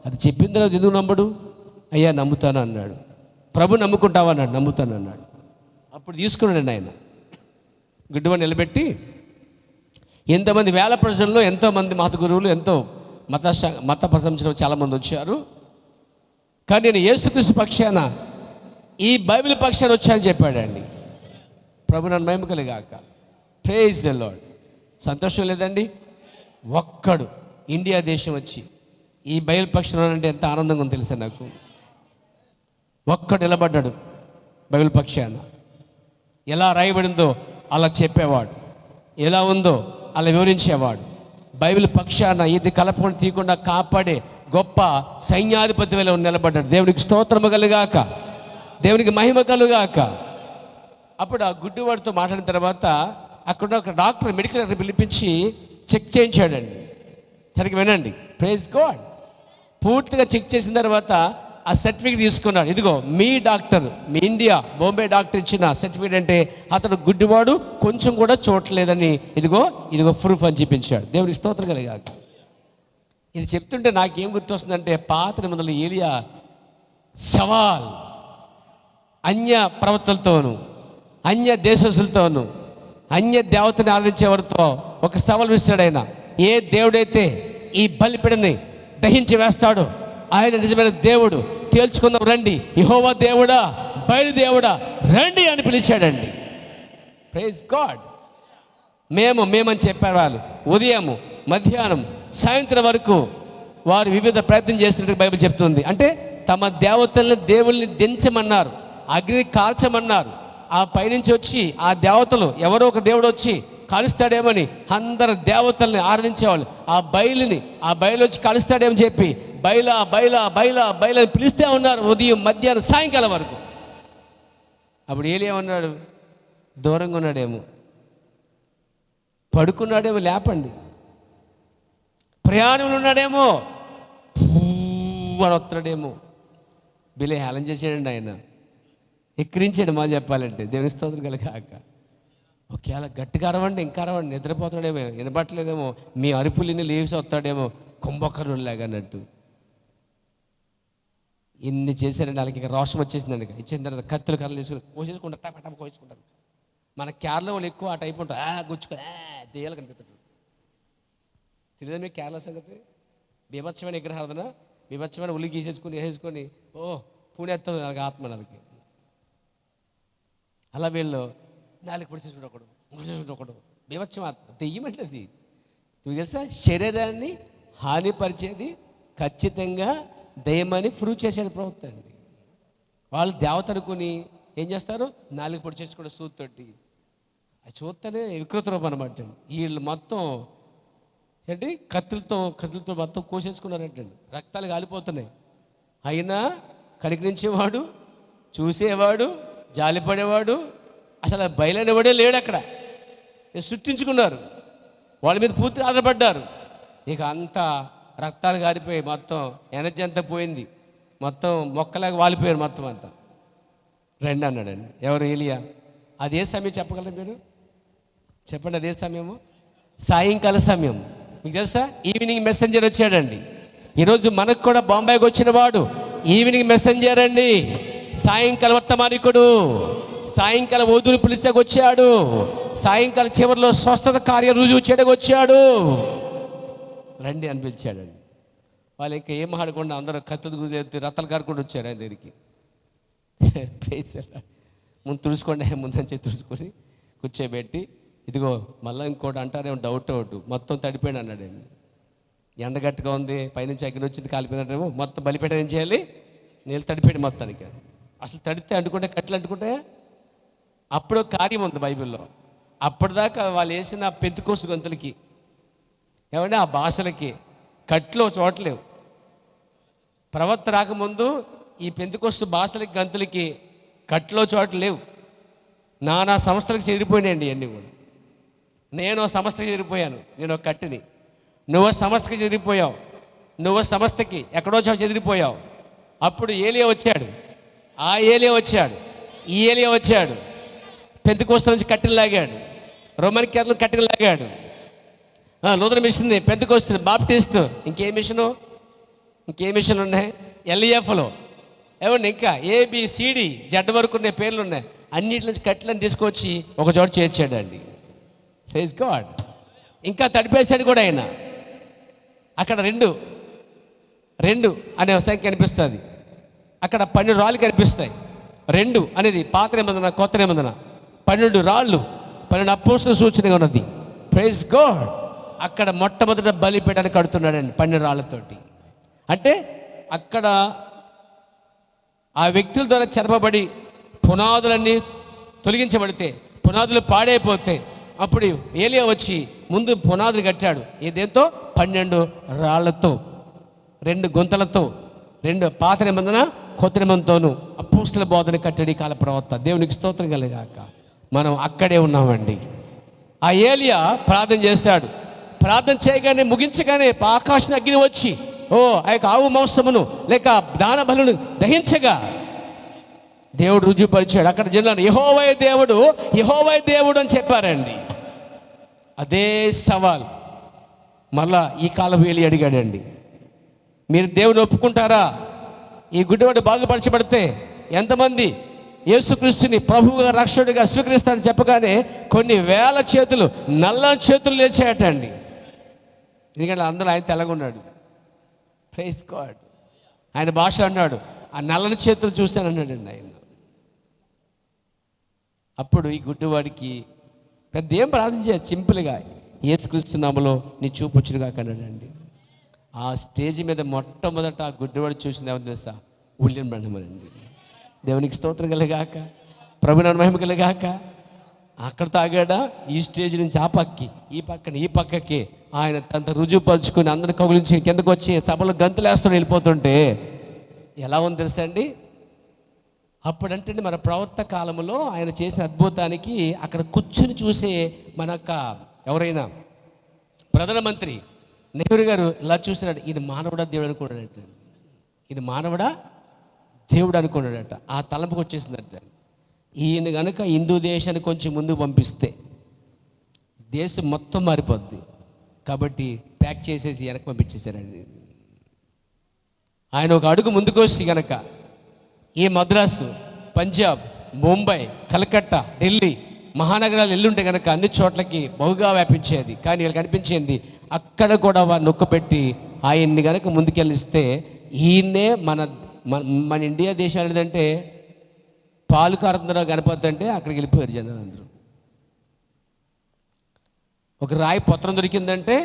అది చెప్పిన తర్వాత ఎందుకు నమ్మడు? అయ్యా నమ్ముతాను అన్నాడు. ప్రభు నమ్ముకుంటావు అన్నాడు. నమ్ముతాను అన్నాడు. అప్పుడు తీసుకున్నాడు ఆయన. గుడ్డివాడిని నిలబెట్టి, ఎంతమంది వేల ప్రజల్లో ఎంతోమంది మత గురువులు, ఎంతో మత ప్రశంసలు చాలామంది వచ్చారు. కానీ నేను యేసుక్రీస్తు పక్షాన, ఈ బైబిల్ పక్షాన వచ్చానని చెప్పాడండి. ప్రభు నన్ను మహిమ కలుగాక. Praise the lord. సంతోషం లేదండి? ఒక్కడు ఇండియా దేశం వచ్చి ఈ బైబిల్ పక్షాన అంటే ఎంత ఆనందంగా ఉందో తెలుసా నాకు. ఒక్కడు నిలబడ్డాడు బైబిల్ పక్షాన. ఎలా రాయబడిందో అలా చెప్పేవాడు, ఎలా ఉందో అలా వివరించేవాడు. బైబిల్ పక్షాన ఇది కలపకుండా తీయకుండా కాపాడే గొప్ప సైన్యాధిపతి వేళ నిలబడ్డాడు. దేవునికి స్తోత్రము కలుగాక, దేవునికి మహిమ కలుగాక. అప్పుడు ఆ గుడ్డివాడితో మాట్లాడిన తర్వాత అక్కడ ఒక డాక్టర్, మెడికల్ డాక్టర్ పిలిపించి చెక్ చేయించాడండి. సరిగ్గా వినండి. Praise God. పూర్తిగా చెక్ చేసిన తర్వాత ఆ సర్టిఫికేట్ తీసుకున్నాడు. ఇదిగో మీ డాక్టర్, మీ ఇండియా బాంబే డాక్టర్ ఇచ్చిన సర్టిఫికేట్ అంటే అతడు గుడ్డివాడు, కొంచెం కూడా చూడలేదని ఇదిగో ప్రూఫ్ అని చూపించాడు. దేవునికి స్తోత్రం కలుగాక. ఇది చెప్తుంటే నాకేం గుర్తొస్తుందంటే, పాత నిబంధనలో ఏలియా సవాల్ అన్య ప్రవక్తలతోనూ, అన్య దేశస్తులతోనూ, అన్య దేవతని ఆరాధించేవారితో ఒక సవాల్ విస్తాడు ఆయన. ఏ దేవుడైతే ఈ బలిపీడని దహించి వేస్తాడో ఆయన నిజమైన దేవుడు, తేల్చుకుందాం రండి, యెహోవా దేవుడా, బయలుదేవుడా రండి అని పిలిచాడండి. Praise God. మేమని చెప్పారు వాళ్ళు. ఉదయం, మధ్యాహ్నం, సాయంత్రం వరకు వారు వివిధ ప్రయత్నం చేసినట్టు బైబిల్ చెప్తుంది. అంటే తమ దేవతల్ని, దేవుల్ని దించమన్నారు, అగ్ని కాల్చమన్నారు. ఆ పైనుంచి వచ్చి ఆ దేవతలు, ఎవరో ఒక దేవుడు వచ్చి కలుస్తాడేమని అందరు దేవతల్ని ఆరాధించేవాళ్ళు. ఆ బయలు వచ్చి కలుస్తాడేమని చెప్పి బయలా బయలా బయలా బయలా పిలుస్తూ ఉన్నారు ఉదయం, మధ్యాహ్నం, సాయంకాలం వరకు. అప్పుడు ఏలియా ఉన్నాడు, దూరంగా ఉన్నాడేమో, పడుకున్నాడేమో, లేపండి. ప్రయాణంలో ఉన్నాడేమో, అని వస్తాడేమో. బిలే హేళన చేసాడండి ఆయన, ఎక్కిరించాడు మా చెప్పాలంటే. దేవుని స్తోత్రం కలుగాక. ఒకవేళ గట్టిగా అరవండి, ఇంకా అరవండి, నిద్రపోతాడేమో, వినపట్లేదేమో, మీ అరుపులిని లేచి వస్తాడేమో, కుంభకరుడు లేగన్నట్టు. ఇన్ని చేశారండి. వాళ్ళకి ఇంకా రోషం వచ్చేసిందండి. ఇచ్చిన తర్వాత కత్తులు కర్రలు తీసుకుని కోసేసుకుంటారు, టప కోసుకుంటారు. మన కేరళ వాళ్ళు ఎక్కువ ఆ టైప్ ఉంటారు, గుచ్చుకో దెయ్యాలు కనిపిస్తారు. తెలియదు మీకు కేరళ సంగతి? బీభత్సమైన విగ్రహార్థన, బీభత్సమైన ఉల్లి వేసేసుకొని పూణెత్తుంది నాకు ఆత్మ. నాకు అలా వీళ్ళు నాలుగు పొడిచేసుకుంటే ఒకడు బీభత్సం ఆత్మ, దెయ్యమంటే అది. నువ్వు తెలుసా, శరీరాన్ని హానిపరిచేది ఖచ్చితంగా దయ్యమని ప్రూవ్ చేసేది ప్రవక్త అండి. వాళ్ళు దేవత అనుకుని ఏం చేస్తారు, నాలుగు పొడి చేసుకుంటే సూత్తోటి. అది చూస్తేనే వికృత రూపం అనమాట. వీళ్ళు మొత్తం ఏంటి కత్తులతో మొత్తం కోసేసుకున్నారంటండి. రక్తాలు కాలిపోతున్నాయి. అయినా కనికరించేవాడు, చూసేవాడు, జాలిపడేవాడు, అసలు బయలనేవాడే లేడు అక్కడ. సృష్టించుకున్నారు, వాళ్ళ మీద పూర్తి ఆధారపడ్డారు. ఇక అంతా రక్తాలు కారిపోయి మొత్తం ఎనర్జీ అంతా పోయింది, మొత్తం మొక్కలాగా వాలిపోయారు మొత్తం అంతా. రండి అన్నాడండి. ఎవరు? ఏలియా. అదే సమయం చెప్పగలరు మీరు? చెప్పండి, అదే సమయము సాయంకాల సమయం. మీకు తెలుసా, ఈవినింగ్ మెసెంజర్ వచ్చాడండి. ఈరోజు మనకు కూడా బొంబాయికి వచ్చిన వాడు ఈవినింగ్ మెసెంజర్ అండి. సాయంకాల వర్తమానికుడు, సాయంకాల ఓదుని పిలిచకు వచ్చాడు, సాయంకాల చివరిలో స్వస్థత కార్య రుజువు చేయడానికి వచ్చాడు. రండి అని పిలిచాడండి. వాళ్ళు ఇంకా ఏం ఆడకుండా అందరూ కత్తులు గురి రత్తలు కారుకుండా వచ్చారు ఆయన దగ్గరికి. ముందు తుడుచుకోండి, ముందని చెప్పి తుడుచుకొని కూర్చోబెట్టి, ఇదిగో మళ్ళీ ఇంకోటి అంటారేమో డౌట్ మొత్తం తడిపోయాడు అన్నాడండి. ఎండగట్టుగా ఉంది, పైనుంచి అగ్ని వచ్చింది, కాలిపోయినట్టేమో మొత్తం బలిపేట ఏం చేయాలి? నీళ్ళు తడిపోయాడు మొత్తానికి. అసలు తడితే అంటుకుంటే కట్టెలు అంటుకుంటే అప్పుడు కార్యం ఉంది బైబిల్లో. అప్పటిదాకా వాళ్ళు వేసిన పెంతుకోసు గొంతులకి ఏమంటే ఆ భాషలకి కట్లో చోట్లేవు. ప్రవక్త రాకముందు ఈ పెంతుకోస్తు భాషలకి గంతులకి కట్లో చోట్లు లేవు. నానా సంస్థలకు చెదిరిపోయినాయండి అన్నీ కూడా. నేను సంస్థకి చెదిరిపోయాను, నేను ఒక కట్టిని. నువ్వు సంస్థకి చెదిరిపోయావు, నువ్వు సంస్థకి ఎక్కడో చెదిరిపోయావు. అప్పుడు ఏలియా వచ్చాడు, ఆ ఏలియా వచ్చాడు, ఈ ఏలియా వచ్చాడు. పెంతుకోస్తు నుంచి కట్టెలు లాగాడు, రోమన్ క్యాథలిక్ కట్టెలు లాగాడు. లూథరన్ మిషన్, పెంతుకోస్తు, బాప్టిస్ట్, ఇంకే మిషన్లు ఉన్నాయి? ఎల్ఈఎఫ్లో ఏమండి, ఇంకా ABCD జడ్ వరకు ఉన్న పేర్లు ఉన్నాయి. అన్నిటి నుంచి కట్టెలను తీసుకొచ్చి ఒక చోట చేర్చాడండి. Praise God. ఇంకా తడిపేశాడు కూడా ఆయన. అక్కడ రెండు అనే సంఖ్య కనిపిస్తుంది, అక్కడ 12 రాళ్ళు కనిపిస్తాయి. 2 అనేది పాత నిబంధన, కొత్త నిబంధన. 12 రాళ్ళు, 12 అపోస్తుల సూచనగా ఉన్నది. Praise God. అక్కడ మొట్టమొదట బలిపీఠాన్ని కడుతున్నాడండి 12 రాళ్ళతోటి. అంటే అక్కడ ఆ వ్యక్తుల ద్వారా చెరపబడి పునాదులన్నీ తొలగించబడితే, పునాదులు పాడైపోతే, అప్పుడు ఏలియా వచ్చి ముందు పునాదులు కట్టాడు. ఇదేంతో 12 రాళ్లతో, 2 గుంతలతో, 2 పాత నిబంధన కొత్త నిబంధనతోనూ అపోస్తుల బోధన కట్టడి కాల ప్రవక్త. దేవునికి స్తోత్రం కలిగాక. మనం అక్కడే ఉన్నామండి. ఆ ఏలియా ప్రార్థన చేశాడు. ప్రార్థన చేయగానే, ముగించగానే ఆకాశం అగ్ని వచ్చి ఆ యొక్క ఆవు మాంసమును లేక దాన బలును దహించగా దేవుడు రుజువుపరిచాడు. అక్కడ జనాలు యెహోవా దేవుడు అని చెప్పారండి. అదే సవాల్ మళ్ళా ఈ కాలం వేలి అడిగాడండి. మీరు దేవుని ఒప్పుకుంటారా? ఈ గుడ్డివాడు బాగుపరచబడితే ఎంతమంది యేసుక్రీస్తుని ప్రభువుగా రక్షకుడిగా స్వీకరిస్తారని చెప్పగానే కొన్ని వేల చేతులు, నల్లని చేతులు లేచాయటండి. ఎందుకంటే అందరూ ఆయన తెల్లగొన్నాడు. Praise God. ఆయన భాష అన్నాడు, ఆ నల్లని చేతులు చూశాను అన్నాడండి ఆయన. అప్పుడు ఈ గుడ్డివాడికి పెద్ద ఏం ప్రార్థన చేయాలి, సింపుల్గా యేసుక్రీస్తు నామములో నీ చూపు వచ్చునుగా అన్నాడండి. ఆ స్టేజ్ మీద మొట్టమొదట ఆ గుడ్డివాడు చూసింది ఏమో తెలుసా? ఉల్లిని బండమనండి. దేవునికి స్తోత్రం కలిగాక, ప్రభునామ మహిమ కలిగాక. అక్కడ తాగాడా? ఈ స్టేజ్ నుంచి ఆ పక్కకి, ఈ పక్కకి ఆయన తన రుజువుపరుచుకొని అందరిని కౌగులించి కిందకు వచ్చి సభలో గంతులేస్తూ వెళ్ళిపోతుంటే ఎలా ఉంది తెలుసా అండి? అప్పుడంటే మన ప్రవర్త కాలంలో ఆయన చేసిన అద్భుతానికి అక్కడ కూర్చుని చూసే మనక ఎవరైనా ప్రధానమంత్రి నెహ్రూ గారు ఇలా చూసినాడు, ఇది మానవుడా దేవుడు అనుకున్నాడట. ఇది మానవుడా దేవుడు అనుకున్నాడట. ఆ తలంపుకి వచ్చేసిందట. ఈయన కనుక హిందూ దేశాన్ని కొంచెం ముందు పంపిస్తే దేశం మొత్తం మారిపోద్ది కాబట్టి ప్యాక్ చేసేసి వెనక్కి పంపించేశారండి. ఆయన ఒక అడుగు ముందుకు వచ్చి కనుక ఈ మద్రాసు, పంజాబ్, ముంబై, కలకత్తా, ఢిల్లీ మహానగరాలు ఎల్లుంటే కనుక అన్ని చోట్లకి బహుగా వ్యాపించేది. కానీ వీళ్ళకి అనిపించింది అక్కడ కూడా వారు నొక్కపెట్టి ఆయన్ని కనుక ముందుకెళ్ళిస్తే ఈయన్నే మన ఇండియా దేశం ఏంటంటే పాలు కారుతుందో గణపతి అంటే అక్కడికి వెళ్ళిపోయారు జనాలు అందరూ. ఒక రాయి పత్రం దొరికిందంటే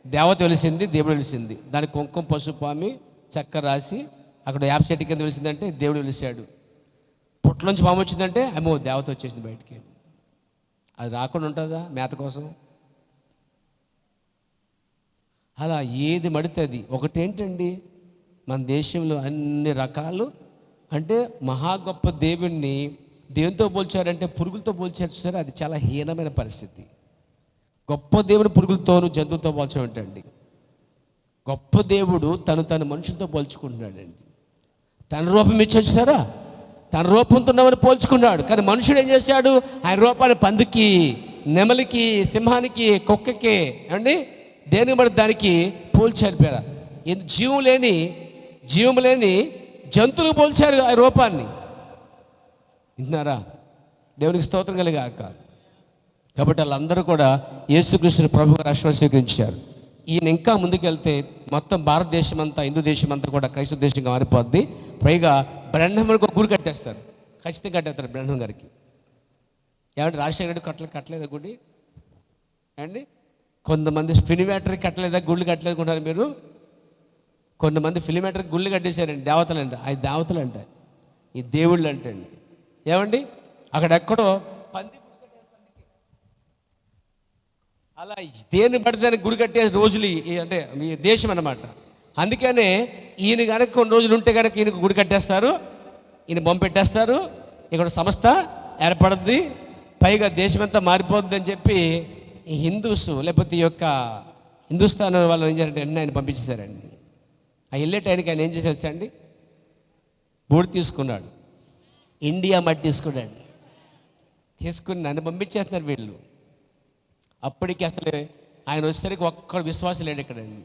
దేవత వెలిసింది, దేవుడు వెలిసింది. దానికి కుంకుమ పసుపామి చక్కెర రాసి అక్కడ యాప్ చెట్టు కింద వెలిసిందంటే దేవుడు వెలిసాడు. పుట్టలోంచి పాము వచ్చిందంటే అమ్మో దేవత వచ్చేసింది బయటికి. అది రాకుండా ఉంటుందా మేత కోసం? అలా ఏది మడితే అది. ఒకటేంటండి, మన దేశంలో అన్ని రకాలు అంటే మహా గొప్ప దేవుణ్ణి దేంతో పోల్చారంటే పురుగులతో పోల్చారు చూసారా, అది చాలా హీనమైన పరిస్థితి. గొప్ప దేవుడు పురుగులతోనూ జంతువుతో పోల్చమంటండి. గొప్ప దేవుడు తను మనుషులతో పోల్చుకుంటున్నాడండి. తన రూపం ఇచ్చి చూసారా, తన రూపంతో ఉన్నవని పోల్చుకున్నాడు. కానీ మనుషుడు ఏం చేశాడు, ఆయన రూపాన్ని పందికి, నెమలికి, సింహానికి, కుక్కకి ఏమండి దేనికి బట్టి దానికి పోల్చారు. పేర జీవం లేని జంతువులకు పోల్చారు ఆ రూపాన్ని. వింటున్నారా? దేవునికి స్తోత్రం కలిగాక. కాబట్టి వాళ్ళందరూ కూడా యేసుక్రీస్తుని ప్రభువుగా రక్షణ స్వీకరించారు. ఈయన ఇంకా ముందుకెళ్తే మొత్తం భారతదేశం అంతా, హిందూ దేశం అంతా కూడా క్రైస్తవ దేశంగా మారిపోద్ది. పైగా బ్రహ్మం గారికి ఒక గుడి కట్టేస్తారు, ఖచ్చితంగా కట్టేస్తారు బ్రహ్మం గారికి. ఏమంటే రాజశేఖర రెడ్డి కట్టలేదా గుడి అండి? కొంతమంది ఫిలిమేటర్కి కట్టలేదా గుళ్ళు కట్టలేదుకుంటారు మీరు? కొంతమంది ఫిలిమేటర్కి గుళ్ళు కట్టేశారండి. దేవతలు అంట, అవి దేవతలు అంట, ఈ దేవుళ్ళు అంటండి. ఏమండి అక్కడెక్కడో పంది అలా దేన్ని పడితే గుడి కట్టే రోజులు అంటే మీ దేశం అన్నమాట. అందుకనే ఈయన కనుక కొన్ని రోజులు ఉంటే కనుక ఈయనకు గుడి కట్టేస్తారు, ఈయన బొమ్మ పెట్టేస్తారు, ఇక్కడ సంస్థ ఏర్పడుద్ది, పైగా దేశమంతా మారిపోద్ది అని చెప్పి ఈ హిందూస్ లేకపోతే ఈ యొక్క హిందుస్థాన్ వాళ్ళు ఏం చేశారంటే ఆయన పంపించేశారండి. ఆ వెళ్ళే టైంకి ఆయన ఏం చేసేసండి, బూడి తీసుకున్నాడు, ఇండియా మట్టి తీసుకున్నాడు, తీసుకుని నన్ను పంపించేస్తున్నారు వీళ్ళు. అప్పటికి అసలు ఆయన వచ్చేసరికి ఒక్క విశ్వాసం లేడు ఇక్కడండి,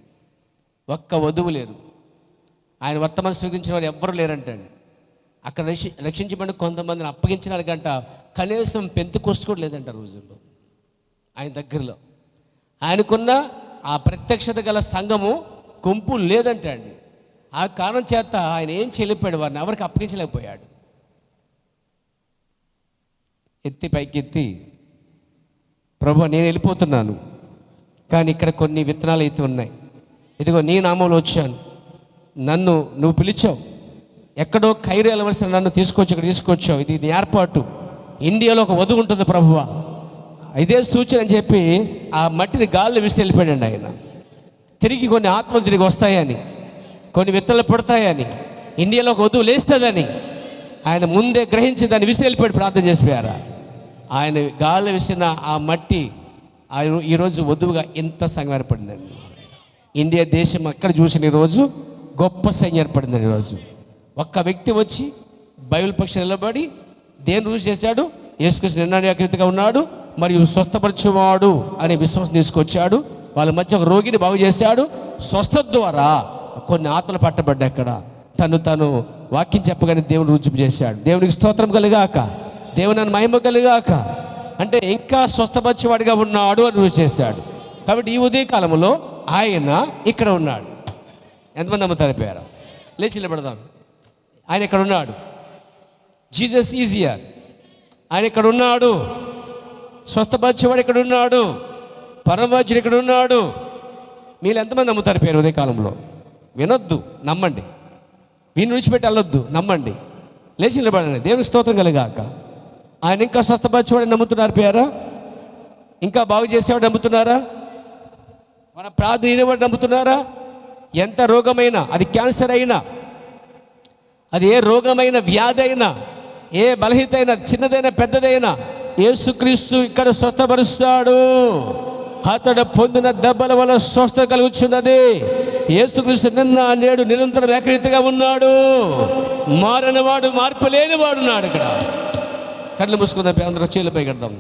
ఒక్క వధువు లేరు, ఆయన వర్తమానం స్వీకరించిన వారు ఎవ్వరు లేరంటండి. అక్కడ రక్షించబడి కొంతమందిని అప్పగించడానికంట కనీసం పెంతుకొస్తు కూడా లేదంట రోజుల్లో. ఆయన దగ్గరలో ఆయనకున్న ఆ ప్రత్యక్షత గల సంఘము గుంపు లేదంట అండి. ఆ కారణం చేత ఆయన ఏం చేయలేకపోయాడు, వారిని ఎవరికి అప్పగించలేకపోయాడు. పైకెత్తి ప్రభు నేను వెళ్ళిపోతున్నాను, కానీ ఇక్కడ కొన్ని విత్తనాలు అయితే ఉన్నాయి, ఇదిగో నీ నామంలో వచ్చాను, నన్ను నువ్వు పిలిచావు, ఎక్కడో ఖైరు వెళ్ళవలసిన నన్ను తీసుకొచ్చి ఇక్కడ తీసుకొచ్చావు, ఇది నీ ఏర్పాటు, ఇండియాలో ఒక వధువు ఉంటుంది ప్రభువా, ఇదే సూచన అని చెప్పి ఆ మట్టిని గాల్లో విసిరి వెళ్ళిపోయాడండి ఆయన. తిరిగి కొన్ని ఆత్మలు తిరిగి వస్తాయని, కొన్ని విత్తనాలు పడతాయని, ఇండియాలో ఒక వధువు లేస్తుందని ఆయన ముందే గ్రహించి దాన్ని విసిరి వెళ్ళిపోయాడు. ప్రార్థన చేసిపోయారా? ఆయన గాల్లో విసిరిన ఆ మట్టి ఈరోజు వధువుగా ఎంత సంఘం ఏర్పడిందండి. ఇండియా దేశం అక్కడ చూసిన ఈరోజు గొప్ప సైన్యం ఏర్పడిందండి. ఈరోజు ఒక్క వ్యక్తి వచ్చి బైబిల్ పక్షం నిలబడి దేని రుజువు చేశాడు, యేసుక్రీస్తు నిర్ణయాకృతిగా ఉన్నాడు మరియు స్వస్థపరచువాడు అనే విశ్వాసం తీసుకొచ్చాడు. వాళ్ళ మధ్య ఒక రోగిని బాగు చేశాడు. స్వస్థత ద్వారా కొన్ని ఆత్మలు పట్టబడ్డాయి. అక్కడ తను వాక్యం చెప్పగానే దేవుని రుజువు చేశాడు. దేవునికి స్తోత్రం కలిగాక, దేవుని మహిమ కలిగాక. అంటే ఇంకా స్వస్థపరచువాడిగా ఉన్నాడు అని రుజువు చేశాడు. కాబట్టి ఈ ఉదయకాలంలో ఆయన ఇక్కడ ఉన్నాడు. ఎంతమంది నమ్ముతారు? పేరు లేచి నిలబడదాం. ఆయన ఇక్కడ ఉన్నాడు. Jesus is here. ఆయన ఇక్కడ ఉన్నాడు. స్వస్థపరిచేవాడు ఇక్కడ ఉన్నాడు. పరమవైద్యుడు ఇక్కడ ఉన్నాడు. మీరు ఎంతమంది నమ్ముతారు? పేరు ఉదయకాలంలో వినొద్దు, నమ్మండి. వీని విడిచిపెట్టి వెళ్ళొద్దు, నమ్మండి. లేచి నిలబడండి. దేవునికి స్తోత్రం కలిగాక. ఆయన ఇంకా స్వస్థపరిచేవాడు నమ్ముతున్నారు? పేరా ఇంకా బాగు చేసేవాడు నమ్ముతున్నారా? మన ప్రార్థన వినేవాడు నమ్ముతున్నారా? ఎంత రోగమైనా, అది క్యాన్సర్ అయినా, అది ఏ రోగమైన వ్యాధి అయినా, ఏ బలహీనత అయినా, చిన్నదైనా పెద్దదైనా, యేసుక్రీస్తు ఇక్కడ స్వస్థపరుస్తాడు. అతడు పొందిన దెబ్బల వల్ల స్వస్థత కలుగుచున్నది. యేసుక్రీస్తు నిన్న నేడు నిరంతరం ఏకరీతిగా ఉన్నాడు. మారని వాడు, మార్పు లేని వాడు ఉన్నాడు. ఇక్కడ కళ్ళు మూసుకుందాం, అందరూ చేతులపై కడదాం.